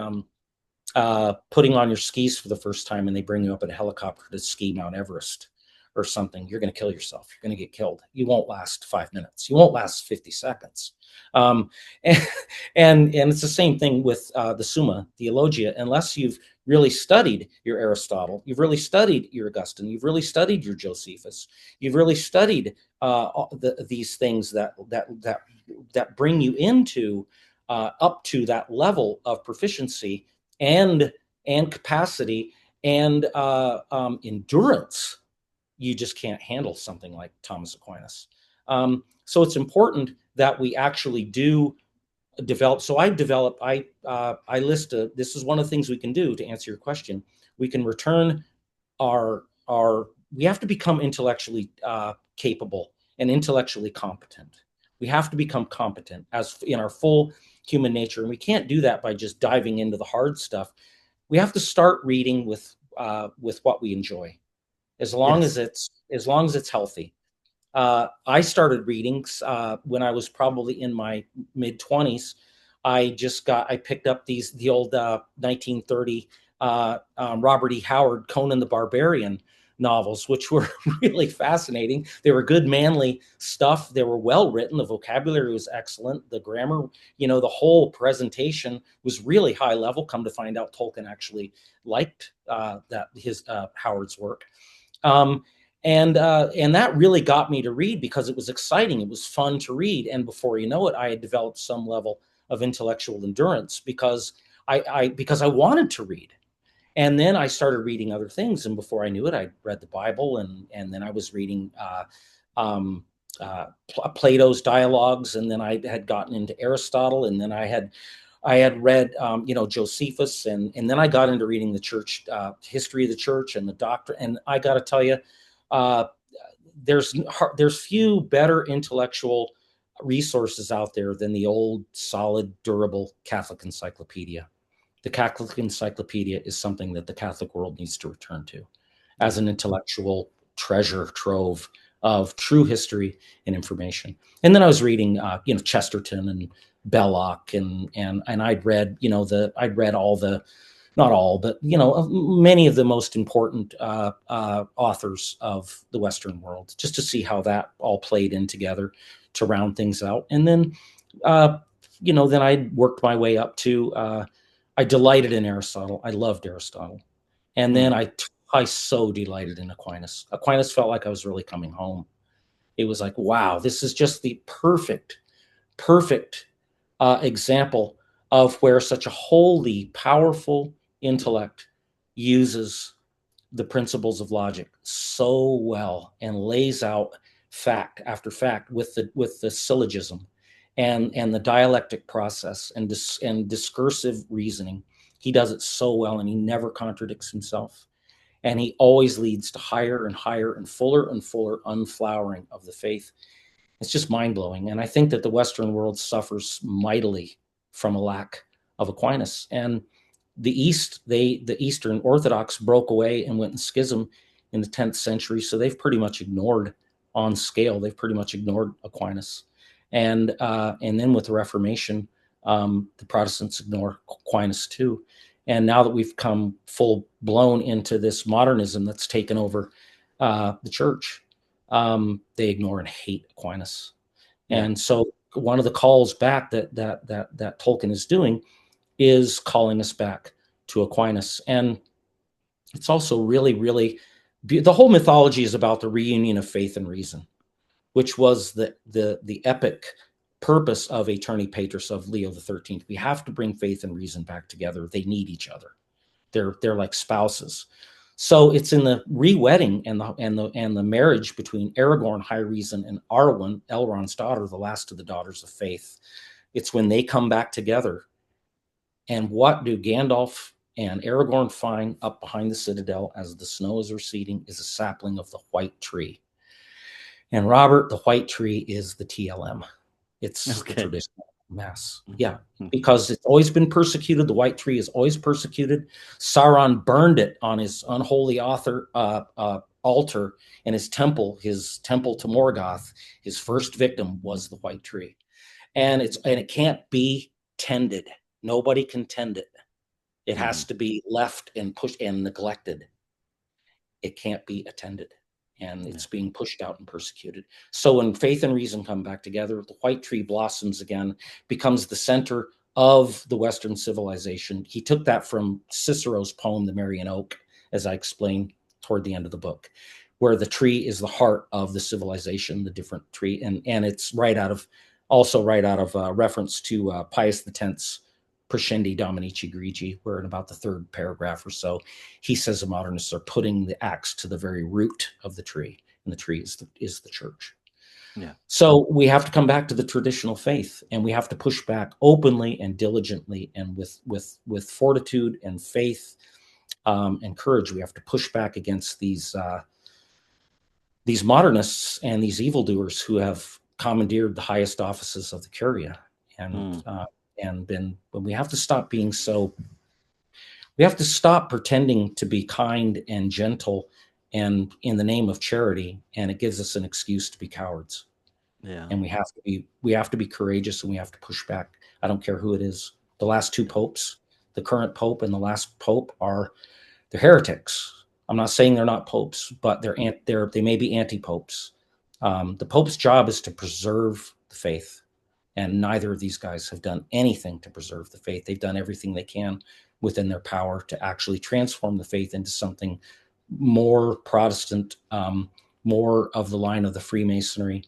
putting on your skis for the first time and they bring you up in a helicopter to ski Mount Everest or something. You're going to kill yourself. You're going to get killed. You won't last 5 minutes. You won't last 50 seconds. Um, and, and it's the same thing with the Summa Theologia. Unless you've really studied your Aristotle, you've really studied your Augustine, you've really studied your Josephus, you've really studied these things that bring you into up to that level of proficiency and capacity and endurance. You just can't handle something like Thomas Aquinas. So it's important that we actually do develop. So I list this is one of the things we can do to answer your question. We can return our we have to become intellectually capable and intellectually competent. We have to become competent as in our full human nature, and we can't do that by just diving into the hard stuff. We have to start reading with what we enjoy, Yes. as long as it's healthy. I started reading when I was probably in my mid 20s. I picked up the old 1930 Robert E. Howard, Conan the Barbarian novels, which were really fascinating. They were good, manly stuff. They were well written. The vocabulary was excellent. The grammar, the whole presentation was really high level. Come to find out, Tolkien actually liked that his Howard's work. And that really got me to read because it was exciting. It was fun to read. And before you know it, I had developed some level of intellectual endurance because I wanted to read. And then I started reading other things, and before I knew it, I read the Bible, and then I was reading Plato's dialogues, and then I had gotten into Aristotle, and then I had read Josephus, and then I got into reading the church history of the church and the doctrine. And I got to tell you, uh, there's few better intellectual resources out there than the old, solid, durable Catholic Encyclopedia. The Catholic Encyclopedia is something that the Catholic world needs to return to as Yeah. an intellectual treasure trove of true history and information. And then I was reading, Chesterton and Belloc, and I'd read all the, not all, but many of the most important authors of the Western world, just to see how that all played in together to round things out. And then, then I worked my way up to. I delighted in Aristotle. I loved Aristotle. And then Mm. I so delighted in Aquinas. Aquinas felt like I was really coming home. It was like, wow, this is just the perfect example of where such a holy, powerful intellect uses the principles of logic so well and lays out fact after fact with the syllogism and the dialectic process and discursive reasoning. He does it so well, and he never contradicts himself, and he always leads to higher and higher and fuller unflowering of the faith. It's just mind-blowing. And I think that the Western world suffers mightily from a lack of Aquinas. And the Eastern Orthodox broke away and went in schism in the 10th century. So they've pretty much ignored, on scale, they've pretty much ignored Aquinas. And then with the Reformation, the Protestants ignore Aquinas too. And now that we've come full blown into this modernism that's taken over the church, they ignore and hate Aquinas. Yeah. And so one of the calls back that Tolkien is doing is calling us back to Aquinas. And it's also the whole mythology is about the reunion of faith and reason, which was the epic purpose of Aeterni Patris of Leo the 13th. We have to bring faith and reason back together. They need each other. They're like spouses. So it's in the re-wedding and the marriage between Aragorn, High Reason, and Arwen, Elrond's daughter, the last of the daughters of faith. It's when they come back together. And what do Gandalf and Aragorn find up behind the citadel as the snow is receding is a sapling of the white tree. And Robert, the white tree is the TLM. It's the Okay. traditional mass. Mhm. Yeah, Mhm. because it's always been persecuted. The white tree is always persecuted. Sauron burned it on his unholy altar and his temple to Morgoth. His first victim was the white tree, and it can't be tended. Nobody can tend it. It has Mhm. to be left and pushed and neglected. It can't be attended, and Yeah. it's being pushed out and persecuted. So when faith and reason come back together, the white tree blossoms again, becomes the center of the Western civilization. He took that from Cicero's poem, The Marian Oak, as I explained toward the end of the book, where the tree is the heart of the civilization, the different tree. And it's right out of reference to Pius X's Prescendi Dominici Grigi, where in about the third paragraph or so, he says the modernists are putting the axe to the very root of the tree, and the tree is the church. Yeah. So we have to come back to the traditional faith, and we have to push back openly and diligently, and with fortitude and faith and courage. We have to push back against these modernists and these evildoers who have commandeered the highest offices of the curia, and Mm. but we have to stop being so. We have to stop pretending to be kind and gentle and in the name of charity, and it gives us an excuse to be cowards. Yeah. And we have to be courageous, and we have to push back. I don't care who it is. The last two Yeah. popes, The current pope and the last pope they're heretics. I'm not saying they're not popes, but they may be anti-popes. The pope's job is to preserve the faith, and neither of these guys have done anything to preserve the faith. They've done everything they can within their power to actually transform the faith into something more Protestant, more of the line of the Freemasonry,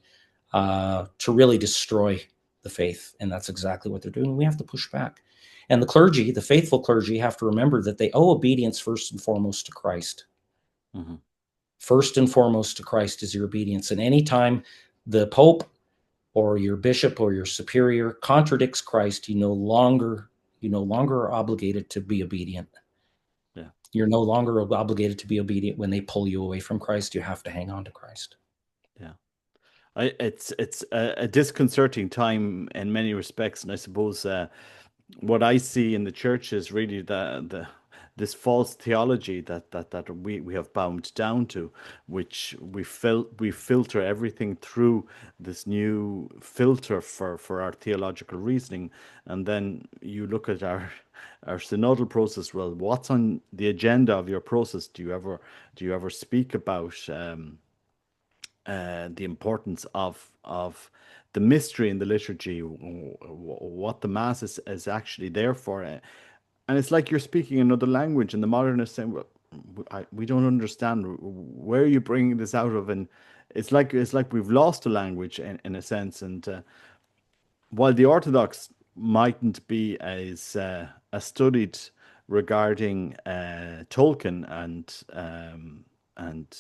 to really destroy the faith. And that's exactly what they're doing. We have to push back. And the clergy, the faithful clergy, have to remember that they owe obedience first and foremost to Christ. Mm-hmm. First and foremost to Christ is your obedience. And anytime the Pope or your bishop or your superior contradicts Christ, you no longer are obligated to be obedient. Yeah. You're no longer obligated to be obedient when they pull you away from Christ. You have to hang on to Christ. Yeah. It's a disconcerting time in many respects, and I suppose what I see in the church is really the this false theology that we have bound down to, which we filter everything through this new filter for our theological reasoning, and then you look at our synodal process. Well, what's on the agenda of your process? Do you ever speak about the importance of the mystery in the liturgy, what the mass is actually there for? And it's like you're speaking another language, and the modernists saying, "Well, we don't understand. Where are you bringing this out of?" And it's like we've lost a language in a sense. And while the Orthodox mightn't be as studied regarding Tolkien and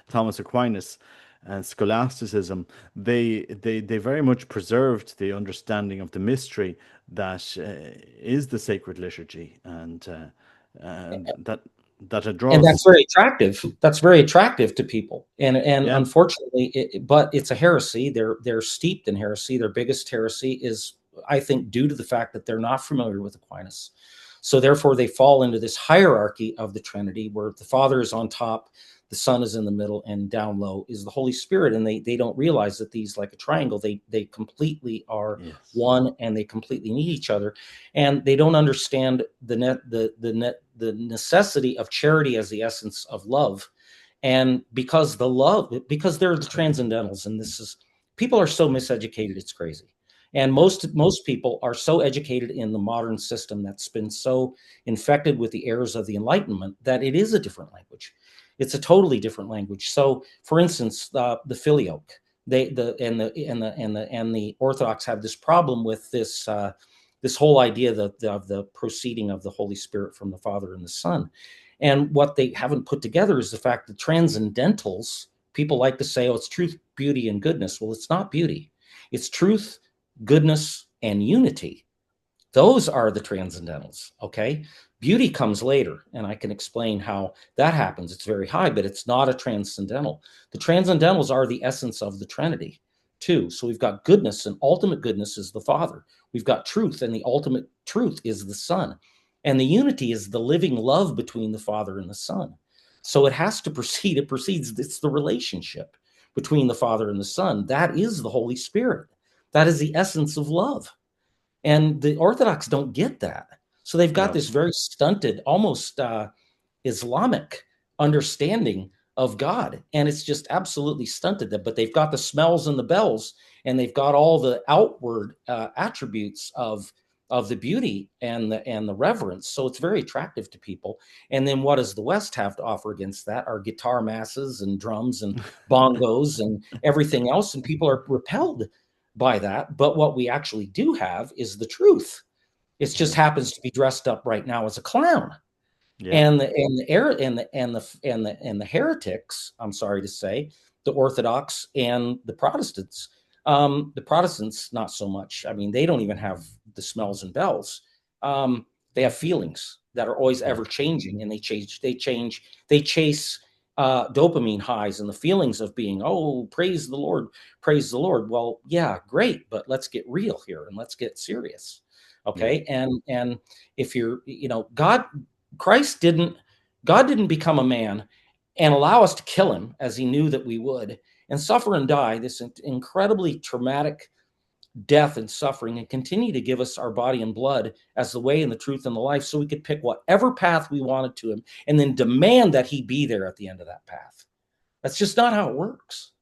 Thomas Aquinas and scholasticism, they very much preserved the understanding of the mystery that is the sacred liturgy, and that it And draws. that's very attractive. That's very attractive to people. And Yeah. unfortunately, but it's a heresy. They're steeped in heresy. Their biggest heresy is, I think, due to the fact that they're not familiar with Aquinas. So therefore, they fall into this hierarchy of the Trinity, where the Father is on top, the Son is in the middle, and down low is the Holy Spirit. And they don't realize that these, like a triangle, they completely are Yes. one, and they completely need each other. And they don't understand the necessity of charity as the essence of love. And because they're the transcendentals, and this is, people are so miseducated, it's crazy. And Yeah. most people are so educated in the modern system that's been so infected with the errors of the Enlightenment that it is a different language. It's a totally different language. So, for instance, the filioque, the Orthodox have this problem with this whole idea of the proceeding of the Holy Spirit from the Father and the Son. And what they haven't put together is the fact that transcendentals, people like to say, oh, it's truth, beauty, and goodness. Well, it's not beauty. It's truth, goodness, and unity. Those are the transcendentals, okay? Beauty comes later, and I can explain how that happens. It's very high, but it's not a transcendental. The transcendentals are the essence of the Trinity, too. So we've got goodness, and ultimate goodness is the Father. We've got truth, and the ultimate truth is the Son. And the unity is the living love between the Father and the Son. So it has to proceed. It proceeds. It's the relationship between the Father and the Son. That is the Holy Spirit. That is the essence of love. And the Orthodox don't get that. So they've got No. this very stunted, almost Islamic understanding of God. And it's just absolutely stunted them. But they've got the smells and the bells, and they've got all the outward attributes of the beauty and the reverence. So it's very attractive to people. And then what does the West have to offer against that? Are guitar masses and drums and bongos and everything else. And people are repelled by that. But what we actually do have is the truth. It just Yes. happens to be dressed up right now as a clown. Yeah. And the heretics, I'm sorry to say, the Orthodox and the Protestants. The Protestants, not so much. I mean, they don't even have the smells and bells. They have feelings that are always Yeah. ever changing, and they chase dopamine highs and the feelings of being, oh, praise the Lord, praise the Lord. Well, yeah, great, but let's get real here and let's get serious. Yeah. Okay. And if you're, Christ didn't, God didn't become a man and allow us to kill him as he knew that we would and suffer and die this incredibly traumatic death and suffering and continue to give us our body and blood as the way and the truth and the life, so we could pick whatever path we wanted to him and then demand that he be there at the end of that path. That's just not how it works.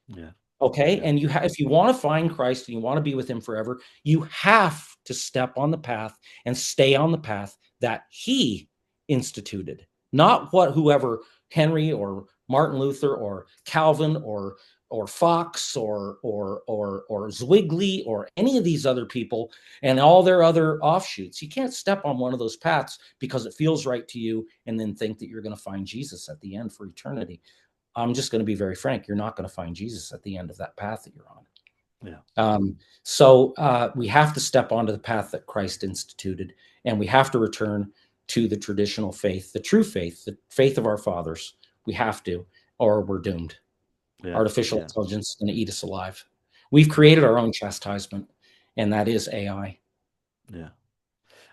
Yeah. Okay. Yeah. And if you want to find Christ and you want to be with him forever, you have to step on the path and stay on the path that he instituted, not what whoever Henry or Martin Luther or Calvin or Fox or Zwingli or any of these other people and all their other offshoots. You can't step on one of those paths because it feels right to you and then think that you're going to find Jesus at the end for eternity. I'm just going to be very frank. You're not going to find Jesus at the end of that path that you're on. Yeah. So we have to step onto the path that Christ instituted, and we have to return to the traditional faith, the true faith, the faith of our fathers. We have to, or we're doomed. Yeah. Artificial Yeah. intelligence is going to eat us alive. We've created our own chastisement, and that is AI. Yeah.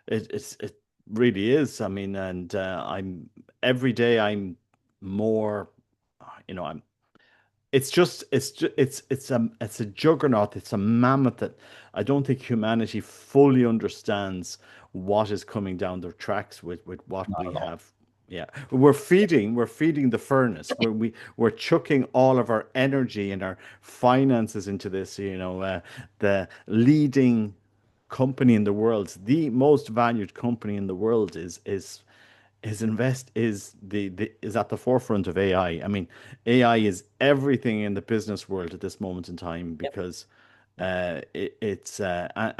It really is. I mean, and I'm every day I'm more, I'm it's a juggernaut. It's a mammoth that I don't think humanity fully understands what is coming down their tracks with what Not we at all. have. Yeah, we're feeding the furnace. We're chucking all of our energy and our finances into this. The leading company in the world, the most valued company in the world is at the forefront of AI. I mean, AI is everything in the business world at this moment in time Yep. because it's as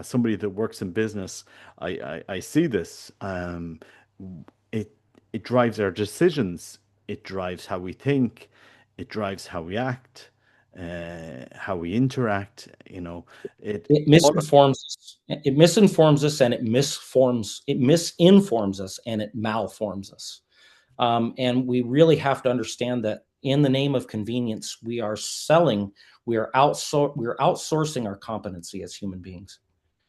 somebody that works in business, I see this. It it drives our decisions. It drives how we think. It drives how we act, how we interact. It It all. misinforms us. It misinforms us, and it misinforms us, and it malforms us. And we really have to understand that in the name of convenience, we're outsourcing our competency as human beings,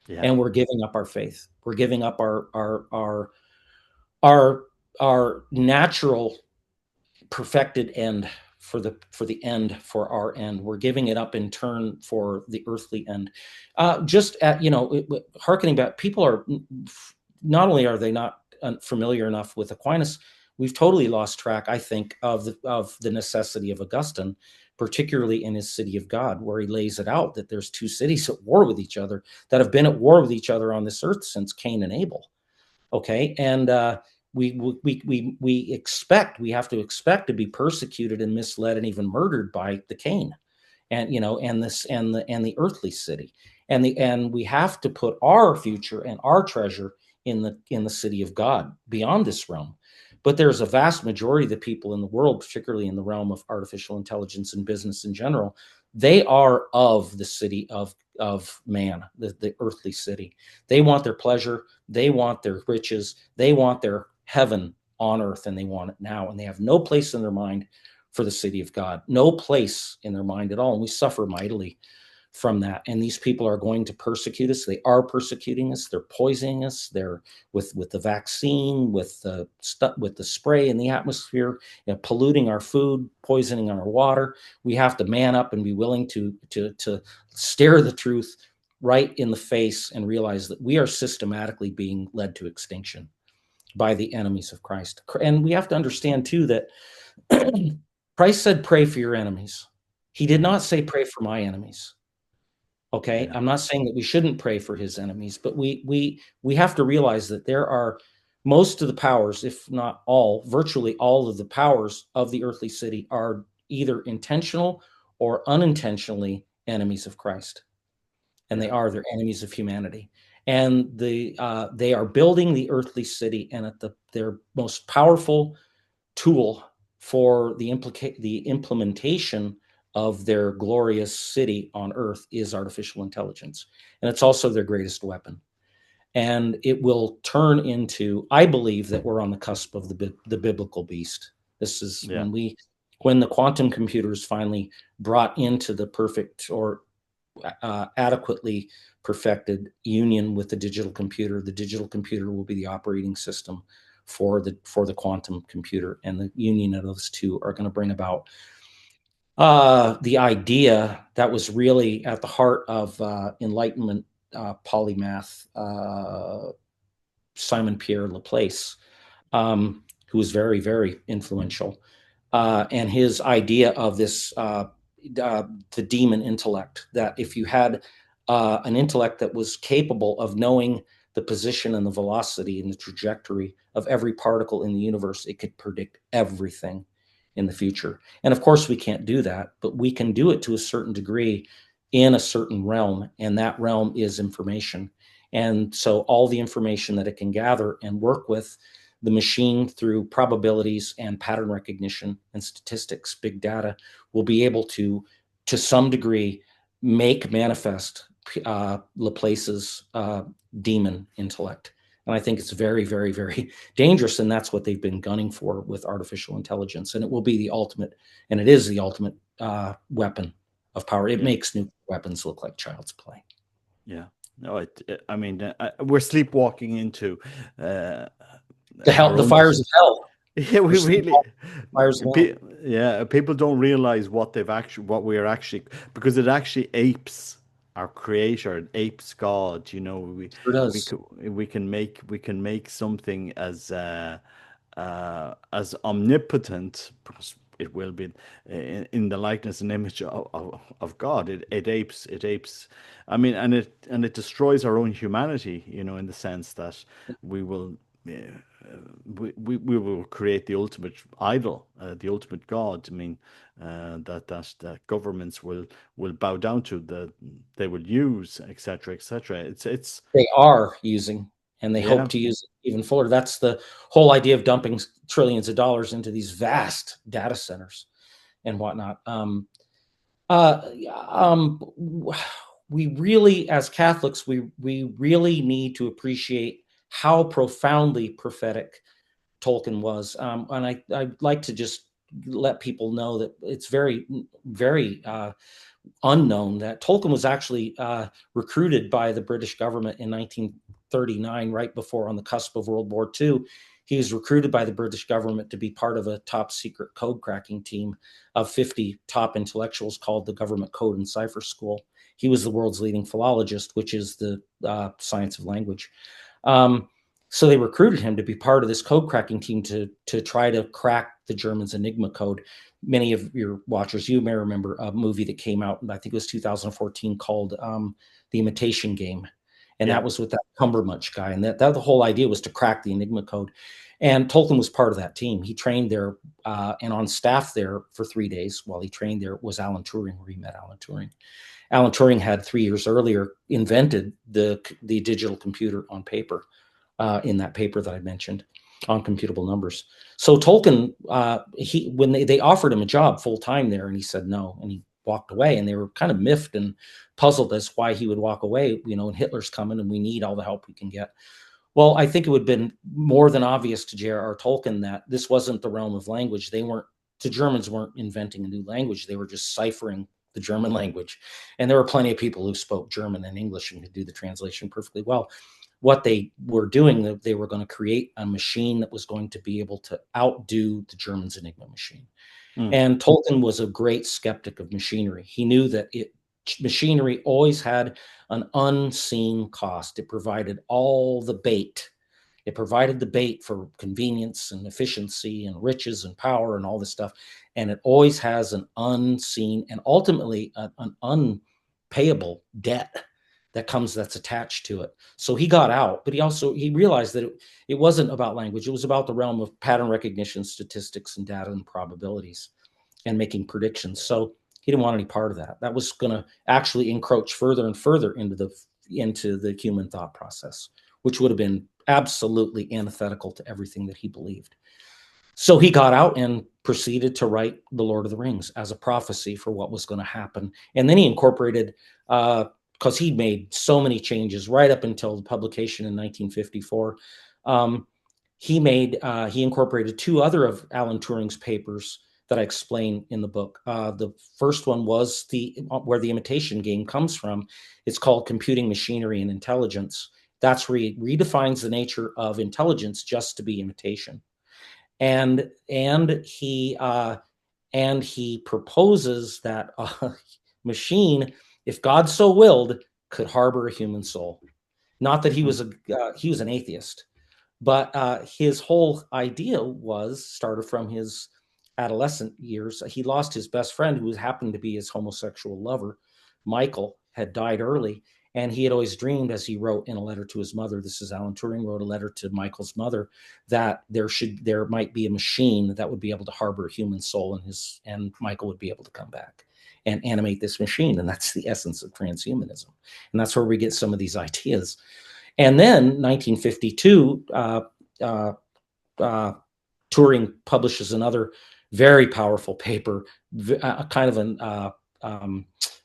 Yeah, and we're giving up our faith. We're giving up our our natural perfected end for our end. We're giving it up in turn for the earthly end. Just at hearkening back, people are not only are they not familiar enough with Aquinas, we've totally lost track, I think, of the necessity of Augustine, particularly in his City of God, where he lays it out that there's two cities at war with each other that have been at war with each other on this earth since Cain and Abel. Okay, and we have to expect to be persecuted and misled and even murdered by the Cain, and the earthly city, and we have to put our future and our treasure in the city of God beyond this realm. But there's a vast majority of the people in the world, particularly in the realm of artificial intelligence and business in general, they are of the city of man, the earthly city. They want their pleasure, they want their riches, they want their heaven on earth, and they want it now. And they have no place in their mind for the city of God, no place in their mind at all. And we suffer mightily from that. And these people are going to persecute us. They are persecuting us. They're poisoning us. They're with the vaccine, with the spray in the atmosphere, polluting our food, poisoning our water. We have to man up and be willing to stare the truth right in the face and realize that we are systematically being led to extinction by the enemies of Christ. And we have to understand too that Christ said, pray for your enemies. He did mhm, not say, pray for my enemies. Okay, yeah, I'm not saying that we shouldn't pray for his enemies, but we have to realize that there are most of the powers, if not all, virtually all of the powers of the earthly city are either intentional or unintentionally enemies of Christ, and yeah, they're enemies of humanity. And they are building the earthly city, and at their most powerful tool for the implementation of their glorious city on earth is artificial intelligence. And it's also their greatest weapon. And it will turn into, I believe that we're on the cusp of the biblical beast. This is yeah, when the quantum computer is finally brought into the perfect or adequately perfected union with the digital computer. The digital computer will be the operating system for the quantum computer, and the union of those two are going to bring about The idea that was really at the heart of Enlightenment polymath Simon Pierre Laplace, who was very, very influential, and his idea of this the demon intellect, that if you had an intellect that was capable of knowing the position and the velocity and the trajectory of every particle in the universe, it could predict everything in the future. And of course, we can't do that, but we can do it to a certain degree in a certain realm, and that realm is information. And so all the information that it can gather and work with the machine through probabilities and pattern recognition and statistics, big data, will be able to some degree, make manifest Laplace's demon intellect. And I think it's very, very, very dangerous. And that's what they've been gunning for with artificial intelligence. And it will be the ultimate, and it is the ultimate weapon of power. It Yeah. makes nuclear weapons look like child's play. Yeah. No, I mean, we're sleepwalking into uh, The hell, our the own. fires of hell. Yeah, We're we really. fires of hell. Yeah, people don't realize what we are actually, because it actually apes our creator, it apes God. You know, Sure we does. can we can make something as omnipotent, because it will be in the likeness and image of God. It apes. I mean, and it destroys our own humanity. You know, in the sense that we will. We will create the ultimate idol, the ultimate god. I mean, that governments will bow down to, they will use, etc., etc. It's They are using, and they hope yeah, to use it even fuller. That's the whole idea of dumping trillions of dollars into these vast data centers and whatnot. Uh, um, we really, as Catholics, we really need to appreciate how profoundly prophetic Tolkien was. And I'd like to just let people know that it's very, very unknown that Tolkien was actually recruited by the British government in 1939, right before, on the cusp of World War II. He was recruited by the British government to be part of a top secret code cracking team of 50 top intellectuals called the Government Code and Cipher School. He was the world's leading philologist, which is the science of language. Um, so they recruited him to be part of this code cracking team to try to crack the Germans' Enigma code. Many of your watchers, you may remember a movie that came out, I think it was 2014, called The Imitation Game. And yeah, that was with that Cumberbatch guy. And that the whole idea was to crack the Enigma code. And Tolkien was part of that team. He trained there, and on staff there for 3 days while he trained there was Alan Turing, where he met Alan Turing. Alan Turing had 3 years earlier invented the digital computer on paper, in that paper that I mentioned on computable numbers. So Tolkien, when they offered him a job full time there, and he said no, and he walked away, and they were kind of miffed and puzzled as why he would walk away. You know, and Hitler's coming, and we need all the help we can get. Well, I think it would have been more than obvious to J.R.R. Tolkien that this wasn't the realm of language. The Germans weren't inventing a new language. They were just ciphering the German language. And there were plenty of people who spoke German and English and could do the translation perfectly well. What they were doing, they were going to create a machine that was going to be able to outdo the Germans' Enigma machine. mm, And Tolkien was a great skeptic of machinery. He knew that machinery always had an unseen cost. It provided all the bait. It provided the bait for convenience and efficiency and riches and power and all this stuff. And it always has an unseen and ultimately an unpayable debt that's attached to it. So he got out, but he realized that it wasn't about language. It was about the realm of pattern recognition, statistics, and data and probabilities and making predictions. So he didn't want any part of that. That was going to actually encroach further and further into the human thought process, which would have been absolutely antithetical to everything that he believed. So he got out and proceeded to write The Lord of the Rings as a prophecy for what was going to happen. And then he incorporated, because he made so many changes right up until the publication in 1954. He incorporated two other of Alan Turing's papers that I explain in the book. The first one was where the imitation game comes from. It's called Computing Machinery and Intelligence. That's where he redefines the nature of intelligence just to be imitation. And he and he proposes that a machine, if God so willed, could harbor a human soul. Not that he was an atheist, but his whole idea started from his adolescent years. He lost his best friend, who happened to be his homosexual lover. Michael had died early, and he had always dreamed, as he wrote in a letter to his mother, this is Alan Turing wrote a letter to Michael's mother, that there might be a machine that would be able to harbor a human soul, and Michael would be able to come back and animate this machine. And that's the essence of transhumanism. And that's where we get some of these ideas. And then 1952, Turing publishes another very powerful paper, kind of an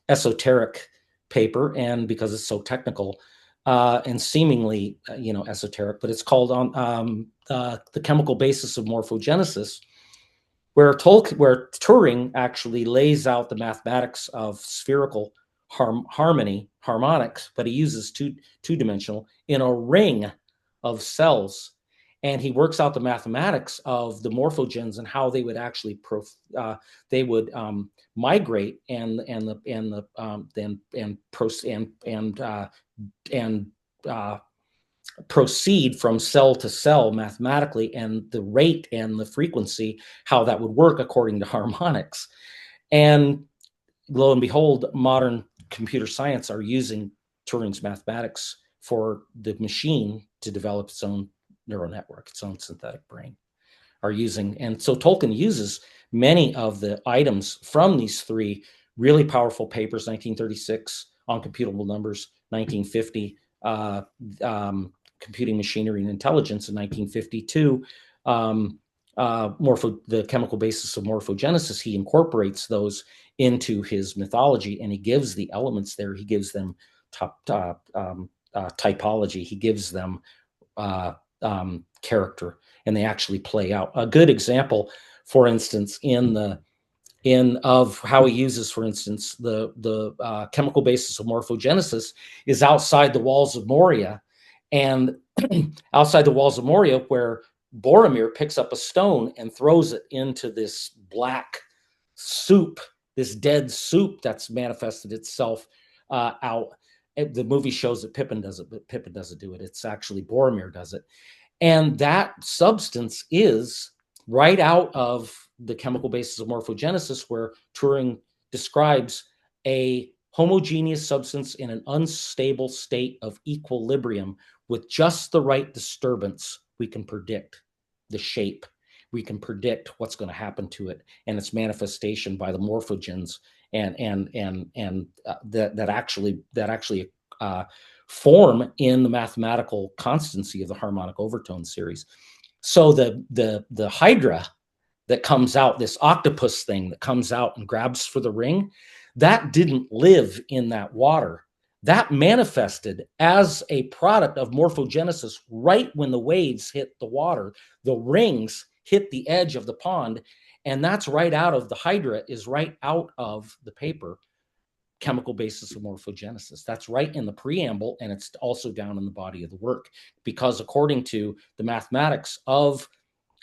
esoteric paper, and because it's so technical and seemingly esoteric, but it's called on the chemical basis of morphogenesis, where Turing actually lays out the mathematics of spherical harmonics, but he uses two-dimensional in a ring of cells, and he works out the mathematics of the morphogens and how they would actually migrate and proceed from cell to cell mathematically, and the rate and the frequency, how that would work according to harmonics. And lo and behold, modern computer science are using Turing's mathematics for the machine to develop its own neural network, its own synthetic brain. And so Tolkien uses many of the items from these three really powerful papers: 1936 on computable numbers, 1950 computing machinery and intelligence, in 1952 the chemical basis of morphogenesis. He incorporates those into his mythology, and he gives the elements there. He gives them typology. He gives them character, and they actually play out. A good example, for instance, of how he uses, for instance, the chemical basis of morphogenesis is outside the walls of Moria, and outside the walls of Moria, where Boromir picks up a stone and throws it into this black soup, this dead soup that's manifested itself out. The movie shows that Pippin does it, but Pippin doesn't do it. It's actually Boromir does it. And that substance is right out of the chemical basis of morphogenesis, where Turing describes a homogeneous substance in an unstable state of equilibrium with just the right disturbance. We can predict the shape. We can predict what's going to happen to it and its manifestation by the morphogens that actually form in the mathematical constancy of the harmonic overtone series. So the Hydra that comes out, this octopus thing that comes out and grabs for the ring, that didn't live in that water. That manifested as a product of morphogenesis right when the waves hit the water. The rings hit the edge of the pond, and that's right out of the Hydra, is right out of the paper, chemical basis of morphogenesis. That's right in the preamble, and it's also down in the body of the work, because according to the mathematics of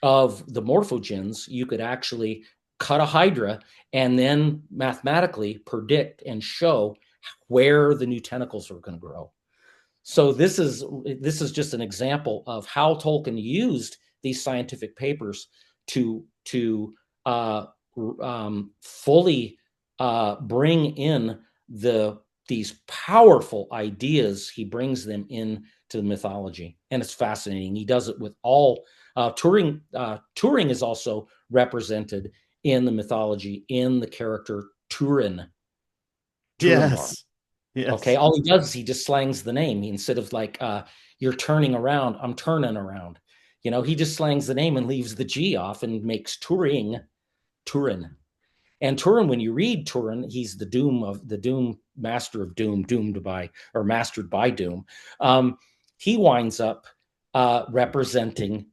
the morphogens, you could actually cut a Hydra and then mathematically predict and show where the new tentacles are going to grow. So this is just an example of how Tolkien used these scientific papers to fully bring in these powerful ideas. He brings them into the mythology, and it's fascinating. He does it with all Turing. Turing is also represented in the mythology in the character Turin. Yes. Yes. Okay, all he does is he just slangs the name. Instead of like, you're turning around, I'm turning around. He just slangs the name and leaves the G off and makes Turing. And Turin, when you read Turin, he's the Doom master of Doom, mastered by Doom. He winds up representing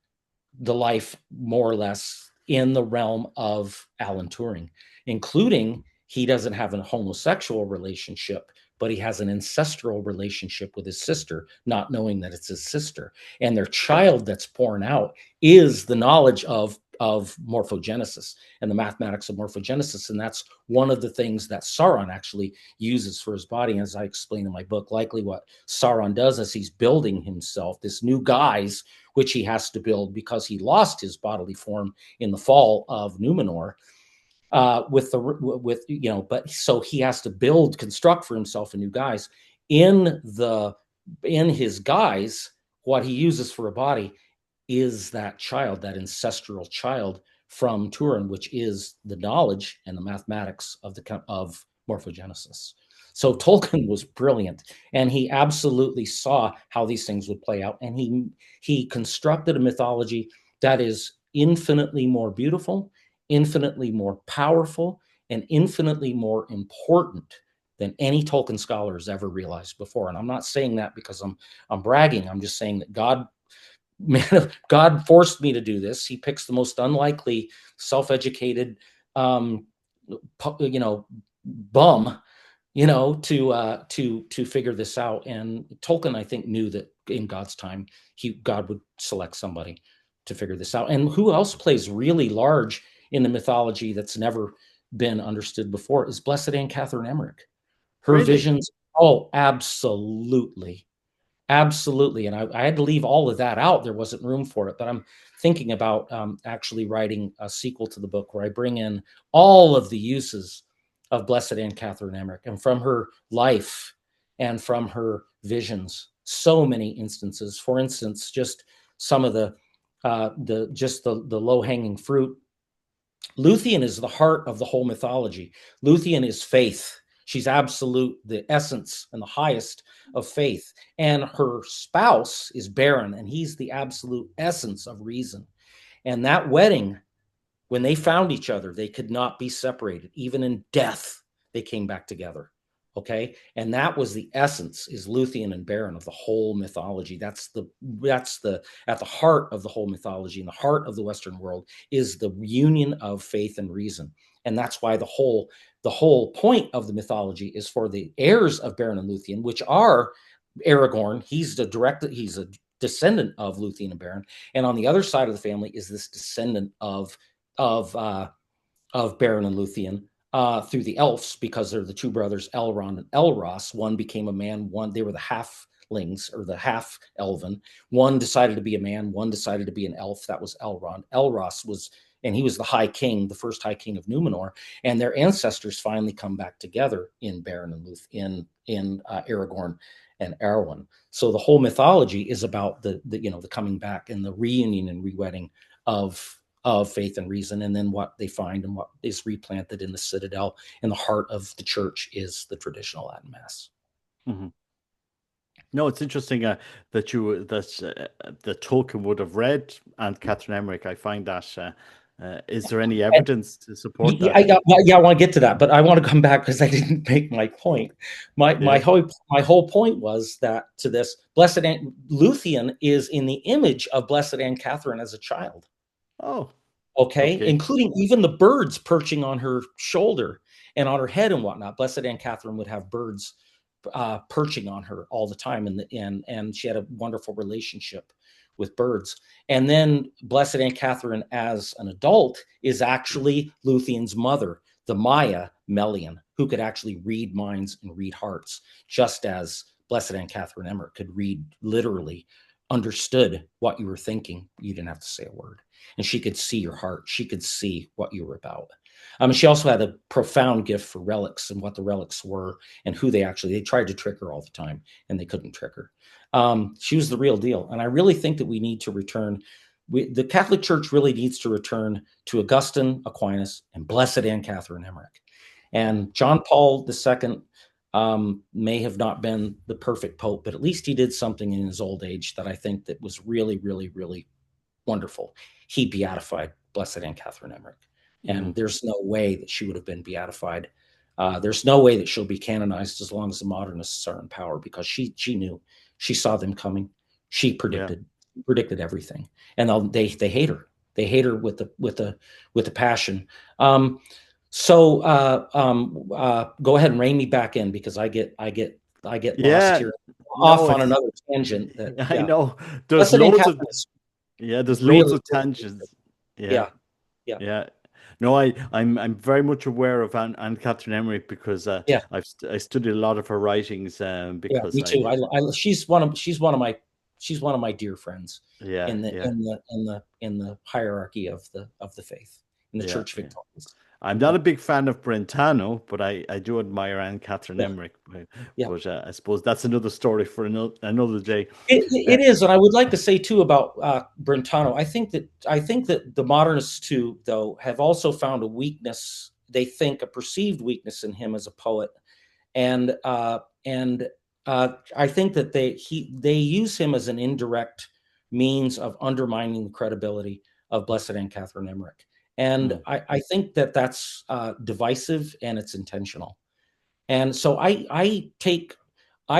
the life more or less in the realm of Alan Turing, including he doesn't have a homosexual relationship, but he has an ancestral relationship with his sister, not knowing that it's his sister. And their child that's born out is the knowledge of of morphogenesis and the mathematics of morphogenesis. And that's one of the things that Sauron actually uses for his body. As I explain in my book, likely what Sauron does is he's building himself this new guise, which he has to build because he lost his bodily form in the fall of Numenor. But so he has to construct for himself a new guise. In his guise, what he uses for a body is that child, that ancestral child from Turin, which is the knowledge and the mathematics of morphogenesis. So Tolkien was brilliant, and he absolutely saw how these things would play out, and he constructed a mythology that is infinitely more beautiful, infinitely more powerful, and infinitely more important than any Tolkien scholar has ever realized before. And I'm not saying that because I'm bragging. I'm just saying that God forced me to do this. He picks the most unlikely, self-educated, bum, to figure this out. And Tolkien, I think, knew that in God's time, God would select somebody to figure this out. And who else plays really large in the mythology that's never been understood before is Blessed Anne Catherine Emmerich. Her Really? visions, oh, absolutely. Absolutely. And I had to leave all of that out. There wasn't room for it. But I'm thinking about actually writing a sequel to the book where I bring in all of the uses of Blessed Anne Catherine Emmerich, and from her life and from her visions. So many instances. For instance, just some of the low hanging fruit. Luthien is the heart of the whole mythology. Luthien is faith. She's absolute, the essence and the highest of faith. And her spouse is Baron, and he's the absolute essence of reason. And that wedding, when they found each other, they could not be separated. Even in death, they came back together. Okay. And that was the essence, is Luthien and Baron, of the whole mythology. That's at the heart of the whole mythology, and the heart of the Western world is the union of faith and reason. And that's why the whole point of the mythology is for the heirs of Baron and Luthien, which are Aragorn. He's a descendant of Luthien and Baron. And on the other side of the family is this descendant of Baron and Luthien, through the elves, because they're the two brothers Elrond and Elros. One became a man, they were the halflings, or the half elven. One decided to be a man, one decided to be an elf. That was Elrond. He was the high king, the first high king of Numenor, and their ancestors finally come back together in Baron and Luthien, in Aragorn and Arwen. So the whole mythology is about the coming back and the reunion and rewedding of faith and reason. And then what they find and what is replanted in the citadel in the heart of the church is the traditional Latin Mass. Mm-hmm. No, it's interesting that Tolkien would have read Aunt Catherine Emmerich. I find that. Is there any evidence to support that? I want to get to that, but I want to come back because I didn't make my point. My whole point was that to this, Blessed Anne Luthien is in the image of Blessed Anne Catherine as a child. Oh, okay, okay. including even the birds perching on her shoulder and on her head and whatnot. Blessed Anne Catherine would have birds perching on her all the time, and she had a wonderful relationship with birds. And then Blessed Anne Catherine, as an adult, is actually Luthien's mother, the Maya Melian, who could actually read minds and read hearts, just as Blessed Anne Catherine Emmerich could read, literally understood what you were thinking. You didn't have to say a word. And she could see your heart. She could see what you were about. She also had a profound gift for relics and what the relics were and who they tried to trick her all the time, and they couldn't trick her. She was the real deal. And I really think that we need to return. The Catholic Church really needs to return to Augustine, Aquinas, and Blessed Anne Catherine Emmerich. And John Paul II may have not been the perfect pope, but at least he did something in his old age that I think that was really, really, really wonderful. He beatified Blessed Anne Catherine Emmerich. And there's no way that she would have been beatified. There's no way that she'll be canonized as long as the modernists are in power, because she knew, she saw them coming. She predicted everything, and they hate her. They hate her with the passion. So go ahead and rein me back in, because I get lost here, off on another tangent. I know there's there's really loads of tangents. Yeah. Yeah. yeah. No, I'm very much aware of Anne Catherine Emmerich because Yeah. I studied a lot of her writings Yeah, because me I too. She's one of my dear friends yeah, in the yeah, in the in the in the hierarchy of the faith in the yeah, Church yeah. Victorians. I'm not Yeah, a big fan of Brentano, but I do admire Anne Catherine yeah, Emmerich. yeah. But I suppose that's another story for another day. It is, and I would like to say too about Brentano. I think that the modernists too, though, have also found a weakness. They think a perceived weakness in him as a poet, and I think that they use him as an indirect means of undermining the credibility of Blessed Anne Catherine Emmerich, and Mm, I think that that's divisive and it's intentional. And so I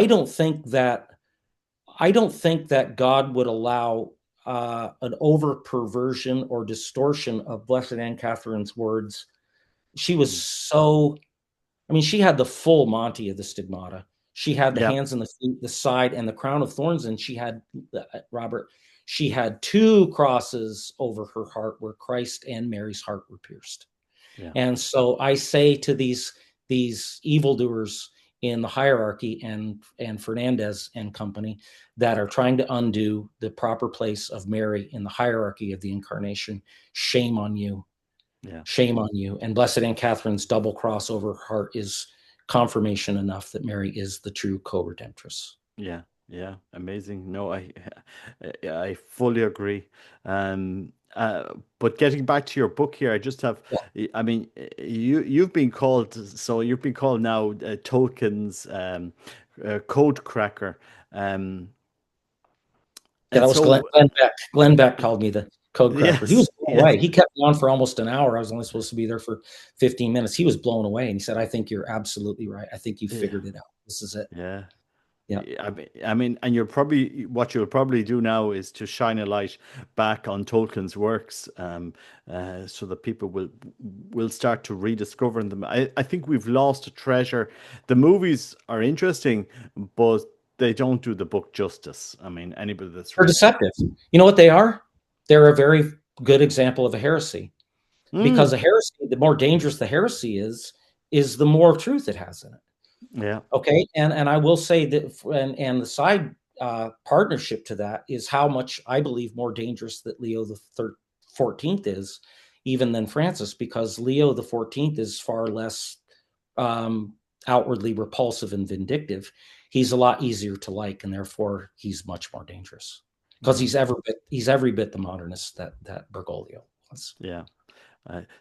don't think that God would allow an over perversion or distortion of Blessed Anne Catherine's words. She was mm. so I mean, she had the full Monty of the stigmata. She had the Yeah, hands and the feet, the side, and the crown of thorns. And she had, Robert, she had two crosses over her heart where Christ and Mary's heart were pierced. yeah, And so I say to these evildoers in the hierarchy and Fernandez and company that are trying to undo the proper place of Mary in the hierarchy of the incarnation, shame on you. yeah. Shame on you. And Blessed Anne Catherine's double cross over her heart is confirmation enough that Mary is the true co-redemptress. Yeah, yeah, amazing. No, I fully agree. But getting back to your book here, I just have, Yeah, I mean, you've been called, so you've been called now Tolkien's code cracker, um, yeah, and that was Glenn, so Glenn Beck. Glenn Beck called me the code cracker. He was yes, blown yes, away. He kept me on for almost an hour. I was only supposed to be there for 15 minutes. He was blown away, and he said, "I think you're absolutely right. I think you yeah, figured it out. This is it." yeah. Yeah. I mean, and what you'll probably do now is to shine a light back on Tolkien's works, so that people will start to rediscover them. I think we've lost a treasure. The movies are interesting, but they don't do the book justice. I mean, anybody that's They're read the deceptive. You know what they are? They're a very good example of a heresy. Because mm, a heresy, the more dangerous the heresy is the more truth it has in it. yeah, Okay, and I will say that, and the side partnership to that is how much I believe more dangerous that Leo the 14th is, even than Francis, because Leo the 14th is far less um, outwardly repulsive and vindictive. He's a lot easier to like, and therefore he's much more dangerous because yeah, he's every bit the modernist that Bergoglio was. yeah.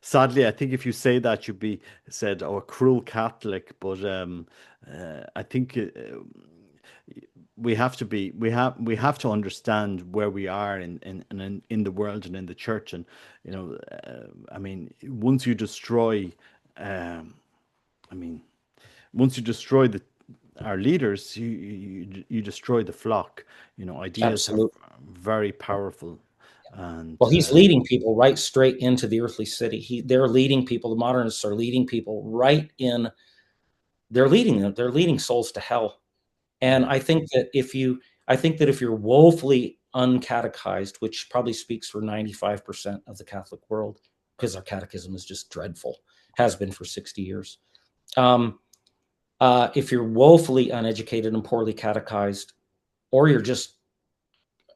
Sadly, I think if you say that, you'd be said, "Oh, a cruel Catholic." But I think we have to understand where we are in the world and in the church, and I mean, um, I mean, once you destroy our leaders, you destroy the flock. Ideas are Absolutely. very powerful, and Well, he's leading people right straight into the earthly city. They're leading people. The modernists are leading people right in. They're leading them. They're leading souls to hell. And yeah, I think that if you're woefully uncatechized, which probably speaks for 95% of the Catholic world, because our catechism is just dreadful, has been for 60 years. Um, if you're woefully uneducated and poorly catechized, or you're just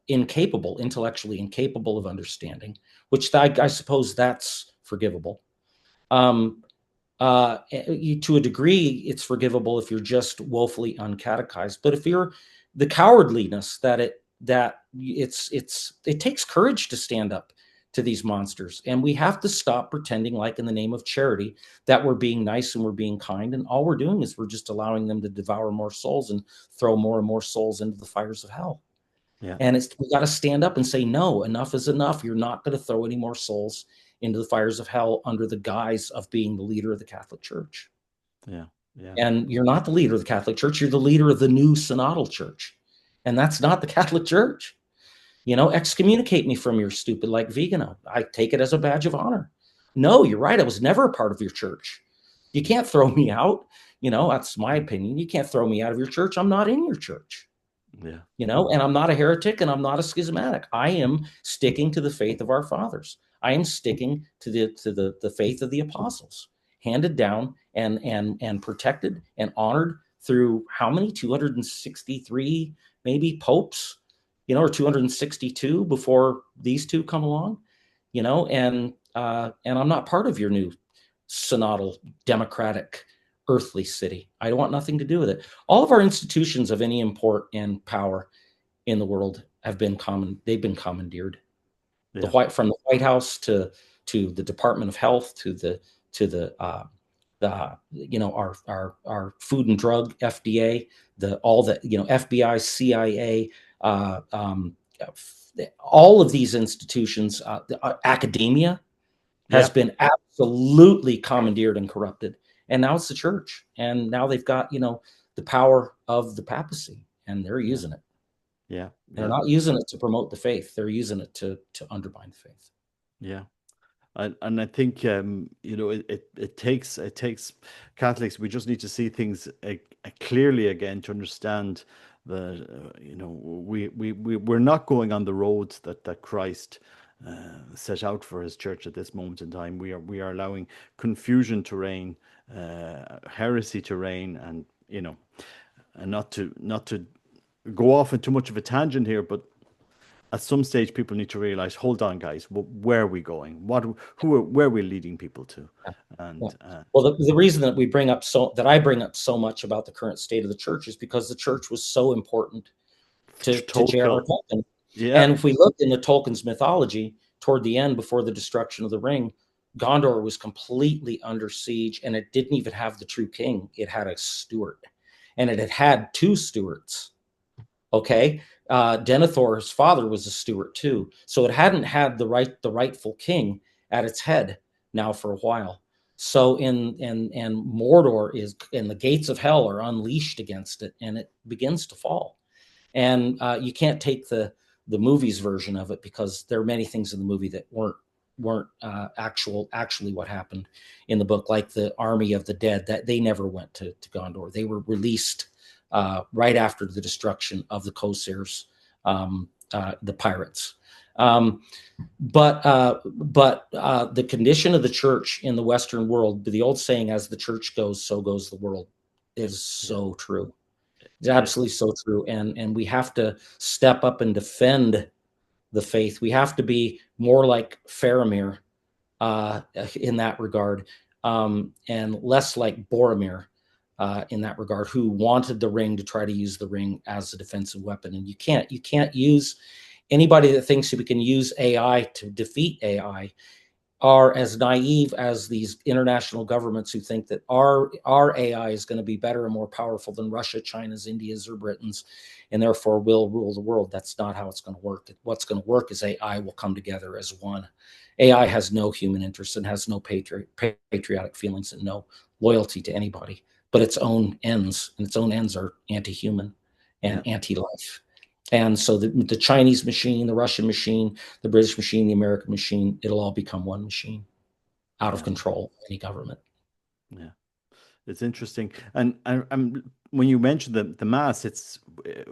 intellectually incapable of understanding, which I suppose that's forgivable. Um, to a degree, it's forgivable if you're just woefully uncatechized. But if you're the cowardliness it takes courage to stand up to these monsters, and we have to stop pretending like in the name of charity that we're being nice and we're being kind, and all we're doing is we're just allowing them to devour more souls and throw more and more souls into the fires of hell. yeah, And we got to stand up and say, no, enough is enough. You're not going to throw any more souls into the fires of hell under the guise of being the leader of the Catholic Church. yeah, yeah, And you're not the leader of the Catholic Church. You're the leader of the new synodal church. And that's not the Catholic Church. Excommunicate me from your stupid like Vigano. I take it as a badge of honor. No, you're right. I was never a part of your church. You can't throw me out. That's my opinion. You can't throw me out of your church. I'm not in your church. yeah, And I'm not a heretic and I'm not a schismatic. I am sticking to the faith of our fathers. I am sticking to the faith of the apostles, handed down and protected and honored through how many 263 maybe popes, or 262 before these two come along, and I'm not part of your new synodal democratic earthly city. I want nothing to do with it. All of our institutions of any import and power in the world they've been commandeered. Yeah. From the White House to the Department of Health to our Food and Drug FDA, all the FBI, CIA, uh, um, all of these institutions, academia has Yeah. been absolutely commandeered and corrupted, and now it's the church, and now they've got the power of the papacy, and they're Yeah. using it. Yeah. They're Yeah. not using it to promote the faith. They're using it to undermine the faith. Yeah. And I think it takes Catholics. We just need to see things clearly again to understand that we're not going on the roads that Christ set out for His church at this moment in time. We are allowing confusion to reign, heresy to reign, and and not to go off in too much of a tangent here, but at some stage people need to realize, hold on guys, where are we going, where are we leading people to? Yeah. Yeah. And Well, the reason that I bring up so much about the current state of the church is because the church was so important to J.R.R. Tolkien. Tolkien. Yeah. And if we look into Tolkien's mythology, toward the end, before the destruction of the ring, Gondor was completely under siege, and it didn't even have the true king. It had a steward, and it had two stewards. Okay, Denethor, his father, was a steward too, so it hadn't had the rightful king at its head now for a while. So and Mordor is, and the gates of hell are unleashed against it, and it begins to fall. And you can't take the movie's version of it, because there are many things in the movie that weren't actually what happened in the book, like the army of the dead, that they never went to Gondor. They were released right after the destruction of the Corsairs, the pirates. Um, but the condition of the church in the Western world, the old saying, "As the church goes, so goes the world," is Yeah. so true. It's It is. absolutely so true. And we have to step up and defend the faith. We have to be more like Faramir uh, in that regard, and less like Boromir in that regard, who wanted the ring to try to use the ring as a defensive weapon. And you can't use anybody that thinks we can use AI to defeat AI are as naive as these international governments who think that our AI is going to be better and more powerful than Russia, China's, India's, or Britain's, and therefore will rule the world. That's not how it's going to work. What's going to work is AI will come together as one. AI has no human interest and has no patriotic feelings and no loyalty to anybody, but its own ends, and its own ends are anti-human Yeah. and anti-life. And so the Chinese machine, the Russian machine, the British machine, the American machine, it'll all become one machine, out of Yeah. control, any government. Yeah. It's interesting. And when you mentioned the mass,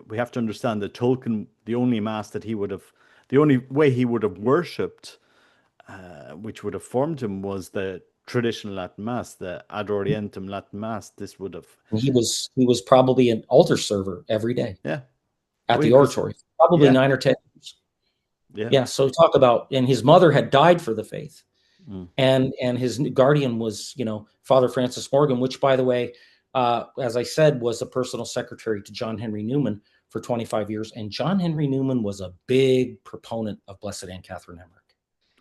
we have to understand that Tolkien, the only mass that he would have, the only way he would have worshipped, which would have formed him, was the traditional Latin mass, the Ad Orientem Latin mass. This would have, And he was probably an altar server every day yeah, at the because, oratory, probably yeah, 9 or 10 years. yeah, Yeah. So talk about, and his mother had died for the faith, mm, and his guardian was, Father Francis Morgan, which, by the way, as I said, was a personal secretary to John Henry Newman for 25 years, and John Henry Newman was a big proponent of Blessed Anne Catherine Emmerich.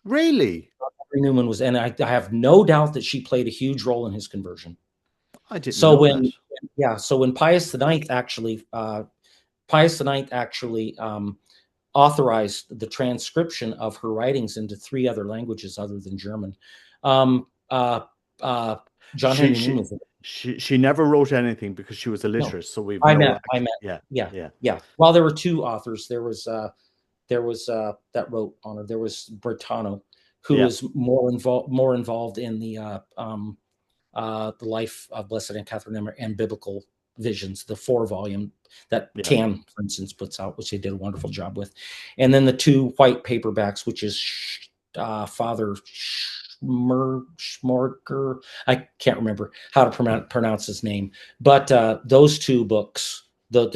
really, Henry Newman was, and I have no doubt that she played a huge role in his conversion. I didn't So know that. when Pius IX actually authorized the transcription of her writings into 3 other languages other than German. Um, uh, uh, John She Henry she Newman. she never wrote anything because she was No, illiterate, so we've I no meant, I meant, yeah, yeah, yeah, yeah. Well, there were 2 authors. There was that wrote on her. There was Bertano, who yeah, was more involved in the life of Blessed Anne Catherine Emmerich and biblical visions, the 4 volume that yeah, Tan, for instance, puts out, which they did a wonderful job with. And then the 2 white paperbacks, which is Father Schmorker. I can't remember how to pronounce his name, but those two books, the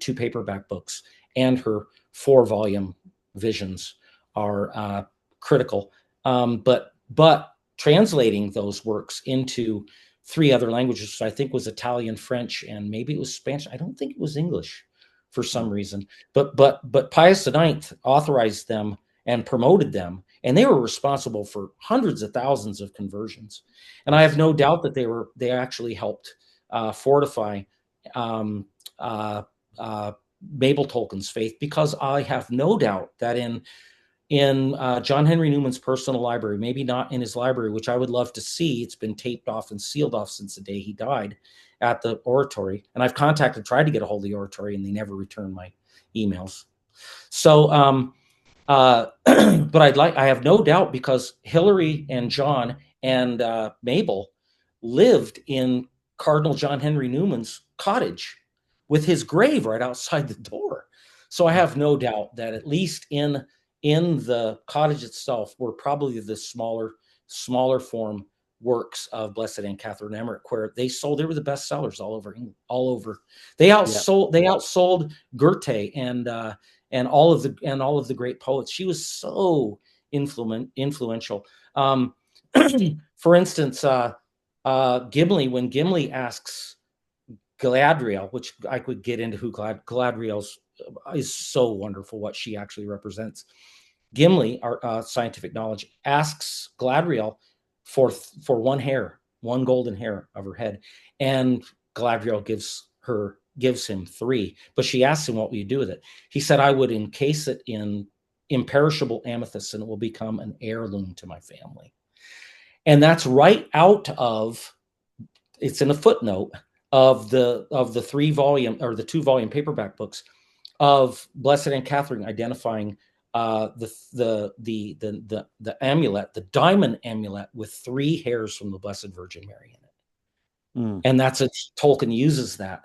two paperback books, and her 4-volume visions are critical. But translating those works into 3 other languages, which I think was Italian, French, and maybe it was Spanish. I don't think it was English for some reason. But Pius IX authorized them and promoted them, and they were responsible for hundreds of thousands of conversions. And I have no doubt that they actually helped fortify um, uh, Mabel Tolkien's faith, because I have no doubt that in John Henry Newman's personal library, maybe not in his library, which I would love to see. It's been taped off and sealed off since the day he died at the oratory. And I've tried to get a hold of the oratory, and they never returned my emails. So, but I have no doubt, because Hillary and John and Mabel lived in Cardinal John Henry Newman's cottage with his grave right outside the door. So I have no doubt that at least in the cottage itself were probably the smaller form works of Blessed Anne Catherine Emmerich, where they were the best sellers all over. They outsold Goethe and all of the great poets. She was so influential. For instance, Gimli, when Gimli asks Galadriel, which I could get into who Galadriel is so wonderful, what she actually represents. Gimli, our scientific knowledge, asks Galadriel for one golden hair of her head, and Galadriel gives him 3. But she asks him, "What will you do with it?" He said, "I would encase it in imperishable amethyst, and it will become an heirloom to my family." And that's right out of, it's in a footnote of the 3-volume or the 2-volume paperback books of Blessed Anne Catherine identifying the amulet, the diamond amulet with 3 hairs from the Blessed Virgin Mary in it. And that's Tolkien uses that.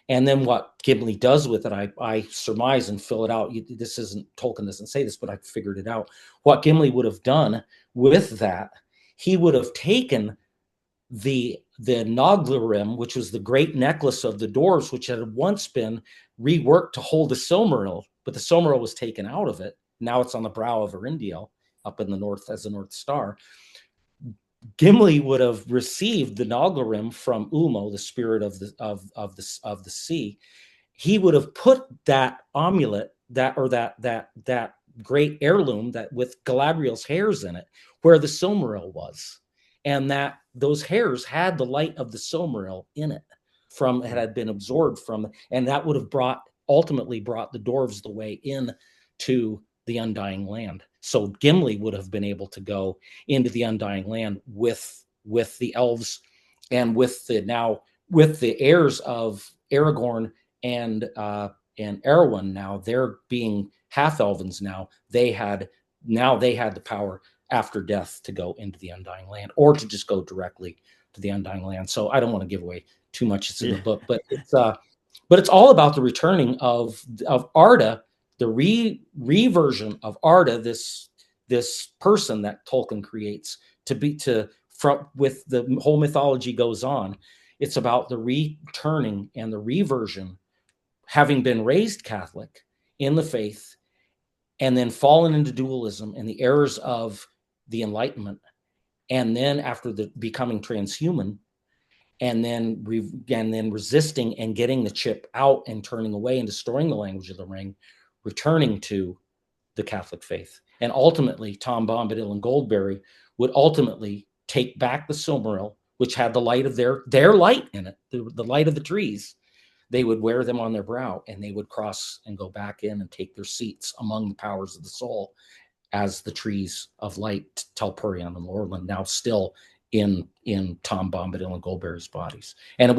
And then what Gimli does with it, I surmise and fill it out. This isn't, Tolkien doesn't say this, but I figured it out. What Gimli would have done with that, he would have taken the Noglarim, which was the great necklace of the dwarves, which had once been reworked to hold the Silmaril, but the Silmaril was taken out of it. Now it's on the brow of Eärendil, up in the north as the North Star. Gimli would have received the Noglarim from Ulmo, the spirit of the sea. He would have put that amulet, that great heirloom that with Galadriel's hairs in it, where the Silmaril was, and that those hairs had the light of the Silmaril in it, it had been absorbed from, and that would have ultimately brought the dwarves the way in to the Undying Land. So Gimli would have been able to go into the Undying Land with the elves and with the heirs of Aragorn and Erwin. Now they're being half elvens. Now they had the power after death to go into the Undying Land, or to just go directly to the Undying Land. So I don't want to give away too much. It's in the book, but it's all about the returning of Arda, the reversion of Arda, this person that Tolkien creates with the whole mythology goes on. It's about the returning and the reversion, having been raised Catholic in the faith, and then fallen into dualism and the errors of the Enlightenment, and then after becoming transhuman, and then resisting and getting the chip out and turning away and destroying the language of the ring, returning to the Catholic faith. And ultimately, Tom Bombadil and Goldberry would ultimately take back the Silmaril, which had the light of their light in it, the light of the trees. They would wear them on their brow, and they would cross and go back in and take their seats among the powers of the soul as the trees of light, Telperion and Lorland, now still in Tom Bombadil and Goldberry's bodies. And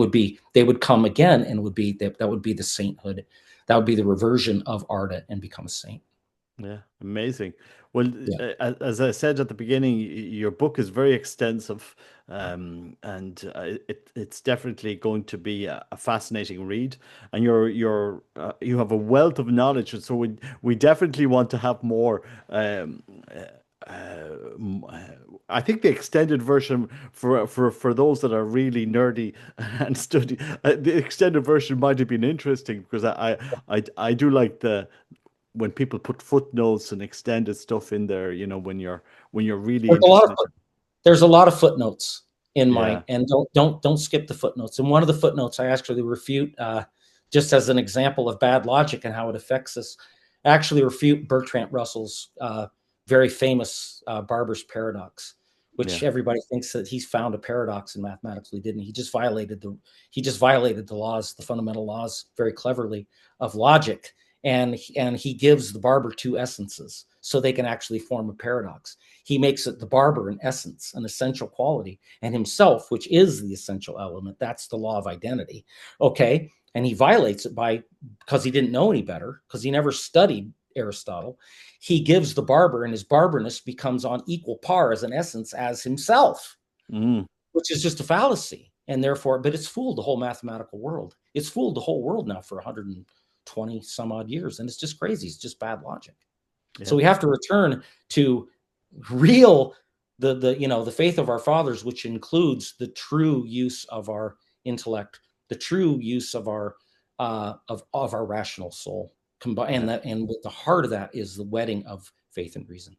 they would come again, and that would be the sainthood. That would be the reversion of Arda and become a saint. Yeah, amazing. Well, Yeah. as I said at the beginning, your book is very extensive. and it's definitely going to be a fascinating read. And you have a wealth of knowledge, so we definitely want to have more. I think the extended version for those that are really nerdy and study, the extended version might have been interesting because I do like the when people put footnotes and extended stuff in there. You know, when you're really There's a lot of interested. there's a lot of footnotes in Yeah, my, and don't skip the footnotes. And one of the footnotes I actually refute, just as an example of bad logic and how it affects us. I actually refute Bertrand Russell's very famous Barber's paradox, which yeah. everybody thinks that he's found a paradox in mathematics. He didn't. He just violated the laws, the fundamental laws, very cleverly of logic, and he gives the barber two essences so they can actually form a paradox. He makes it the barber an essence, an essential quality, and himself, which is the essential element. That's the law of identity. Okay. And he violates it because he didn't know any better, because he never studied Aristotle. He gives the barber, and his barberness becomes on equal par as an essence as himself, Mm, which is just a fallacy. And therefore, but it's fooled the whole mathematical world. It's fooled the whole world now for 120 some odd years. And it's just crazy. It's just bad logic. So yeah, we have to return to real the faith of our fathers, which includes the true use of our intellect, the true use of our rational soul. yeah. And with the heart of that is the wedding of faith and reason.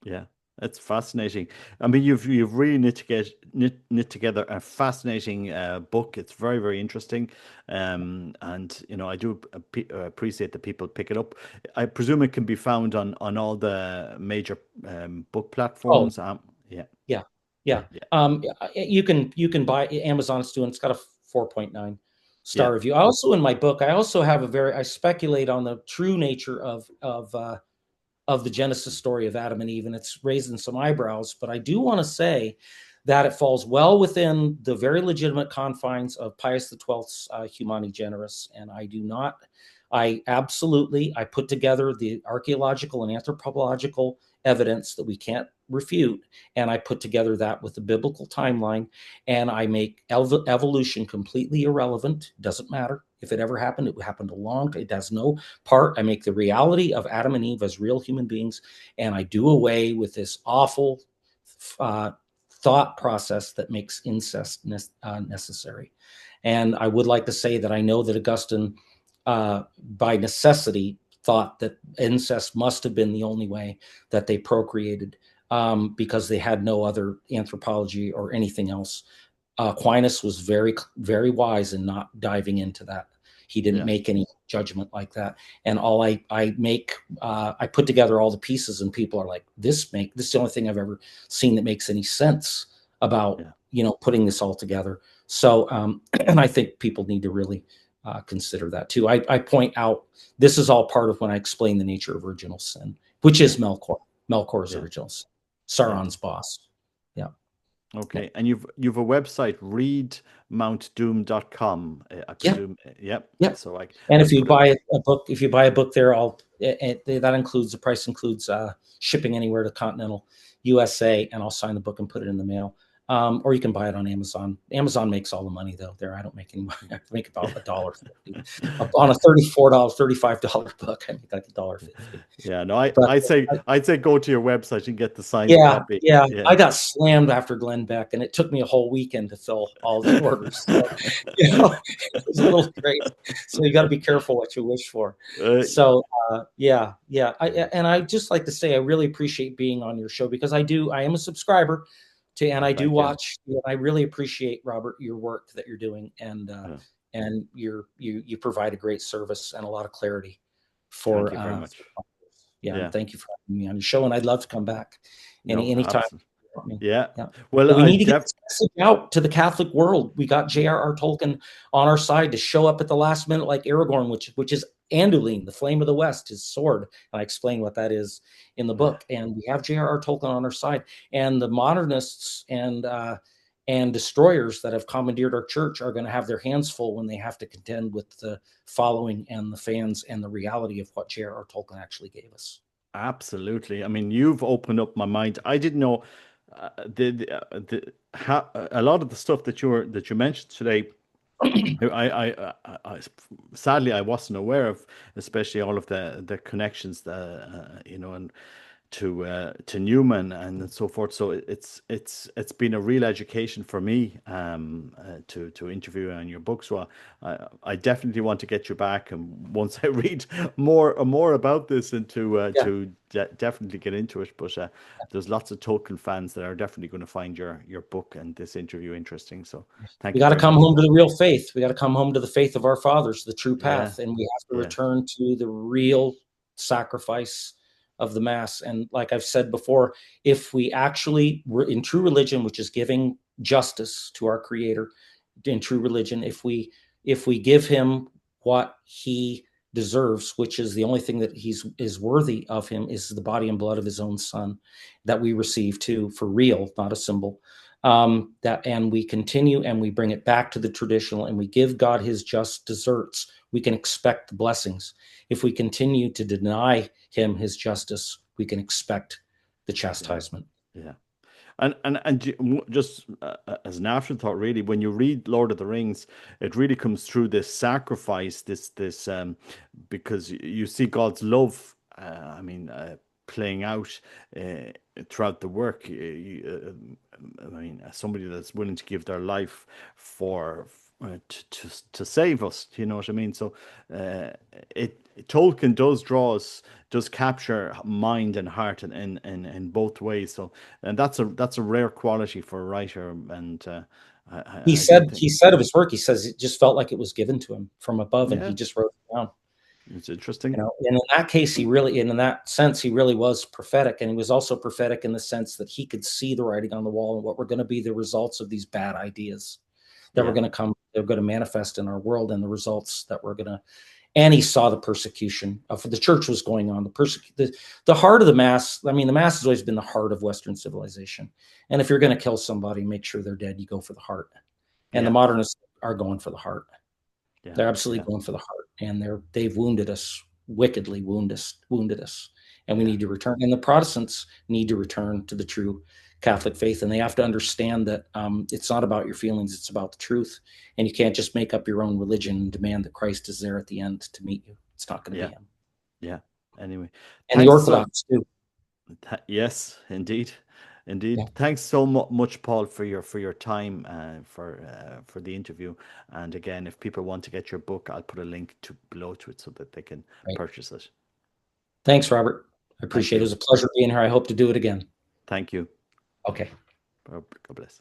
Yeah, that's fascinating. I mean, you've really knit together a fascinating book. It's very, very interesting, and you know I do appreciate that people pick it up. I presume it can be found on all the major book Oh, platforms. Yeah, yeah, yeah. yeah, You can buy Amazon. It's got a 4.9 yeah, star review. I also, in my book, I also have I speculate on the true nature of the Genesis story of Adam and Eve, and it's raising some eyebrows. But I do want to say that it falls well within the very legitimate confines of Pius XII's Humani Generis, and I do not. I put together the archaeological and anthropological evidence that we can't refute, and I put together that with the biblical timeline, and I make evolution completely irrelevant. Doesn't matter if it ever happened; it happened a long. It has no part. I make the reality of Adam and Eve as real human beings, and I do away with this awful uh, thought process that makes incest necessary. And I would like to say that I know that Augustine, by necessity, thought that incest must have been the only way that they procreated, because they had no other anthropology or anything else. Aquinas was very, very wise in not diving into that. He didn't yeah, make any judgment like that. And all I put together all the pieces, and people are like, this is the only thing I've ever seen that makes any sense about, yeah, putting this all together. So, and I think people need to really consider that too. I point out this is all part of when I explain the nature of original sin, which is yeah, Melkor's yeah, original sin, yeah. Sauron's boss. Yeah. Yeah. Okay, and you've a website, readmountdoom.com, I Yeah. presume. Yep. Yeah. So And I'll if you put it. buy a book, there, that includes the price includes shipping anywhere to continental USA, and I'll sign the book and put it in the mail. Or you can buy it on Amazon. Amazon makes all the money though. There, I don't make any money. I make about $1.50 on a $35 book. I make like $1.50. Yeah, no, I, But I'd say I'd say go to your website and get the signed yeah, copy. yeah. Yeah. I got slammed after Glenn Beck, and it took me a whole weekend to fill all the orders. So, it was a little crazy. So you got to be careful what you wish for. Uh, So, yeah, yeah. And I just like to say I really appreciate being on your show, because I am a subscriber to, and oh, I do thank you. watch. I really appreciate, Robert, your work that you're doing, Uh, and you provide a great service and a lot of clarity thank for you very much. yeah, and Yeah. thank you for having me on your show. And I'd love to come back No, anytime absolutely. you want me. Yeah. Yeah. Well, But we I need to get def this message out to the Catholic world. We got J.R.R. Tolkien on our side to show up at the last minute, like Aragorn, which is Anduin, the Flame of the West, his sword. And I explain what that is in the yeah, book. And we have J.R.R. Tolkien on our side. And the modernists and destroyers that have commandeered our church are going to have their hands full when they have to contend with the following and the fans and the reality of what J.R.R. Tolkien actually gave us. absolutely. I mean, you've opened up my mind. I didn't know. a lot of the stuff that you mentioned today, sadly I wasn't aware of, especially all of the connections, and to Newman and so forth. So it's been a real education for me, to interview on your book. So I definitely want to get you back, and once I read more about this, and Yeah. definitely get into it. But there's lots of Tolkien fans that are definitely going to find your book and this interview interesting. So thank We you got to very come much. home to the real faith. We got to come home to the faith of our fathers, the true Yeah, path, and we have to yeah, return to the real sacrifice of the mass. And like I've said before, if we actually were in true religion, which is giving justice to our Creator, in true religion, if we give Him what He deserves, which is the only thing that He's is worthy of Him, is the body and blood of His own Son that we receive too, for real, not a symbol. And we continue and we bring it back to the traditional and we give God his just deserts, we can expect the blessings. If we continue to deny him his justice, we can expect the yeah, chastisement. yeah. Just as an afterthought, really, when you read Lord of the Rings, it really comes through this sacrifice, this because you see God's love. I mean, playing out throughout the work. I mean, somebody that's willing to give their life for to save us. You know what I mean? So, uh, Tolkien does capture mind and heart in both ways. So, and that's a rare quality for a writer. And He I do said think, he said of his work, he says it just felt like it was given to him from above and he yeah, just wrote it down. it's interesting. And in that case, and in that sense, he really was prophetic. And he was also prophetic in the sense that he could see the writing on the wall and what were going to be the results of these bad ideas that were Yeah, going to come, they're going to manifest in our world, and the results that were going to, and he saw the persecution of the church was going on. The heart of the mass. I mean, the mass has always been the heart of Western civilization. And if you're going to kill somebody, make sure they're dead. You go for the heart. And the yeah, modernists are going for the heart. yeah, They're absolutely yeah, going for the heart, and they've wounded us wickedly, wounded us, and we yeah, need to return. And the Protestants need to return to the true Catholic faith, and they have to understand that it's not about your feelings; it's about the truth. And you can't just make up your own religion and demand that Christ is there at the end to meet you. It's not going to be yeah, him. yeah. Anyway, And the thanks so. Orthodox too. Yes, indeed, Yeah, indeed. Thanks so much, Paul, for your time, for the interview. And again, if people want to get your book, I'll put a link to below to it so that they can right. purchase it. Thanks, Robert. I Thank appreciate it. It you. was a pleasure being here. I hope to do it again. Thank you. Okay. God bless.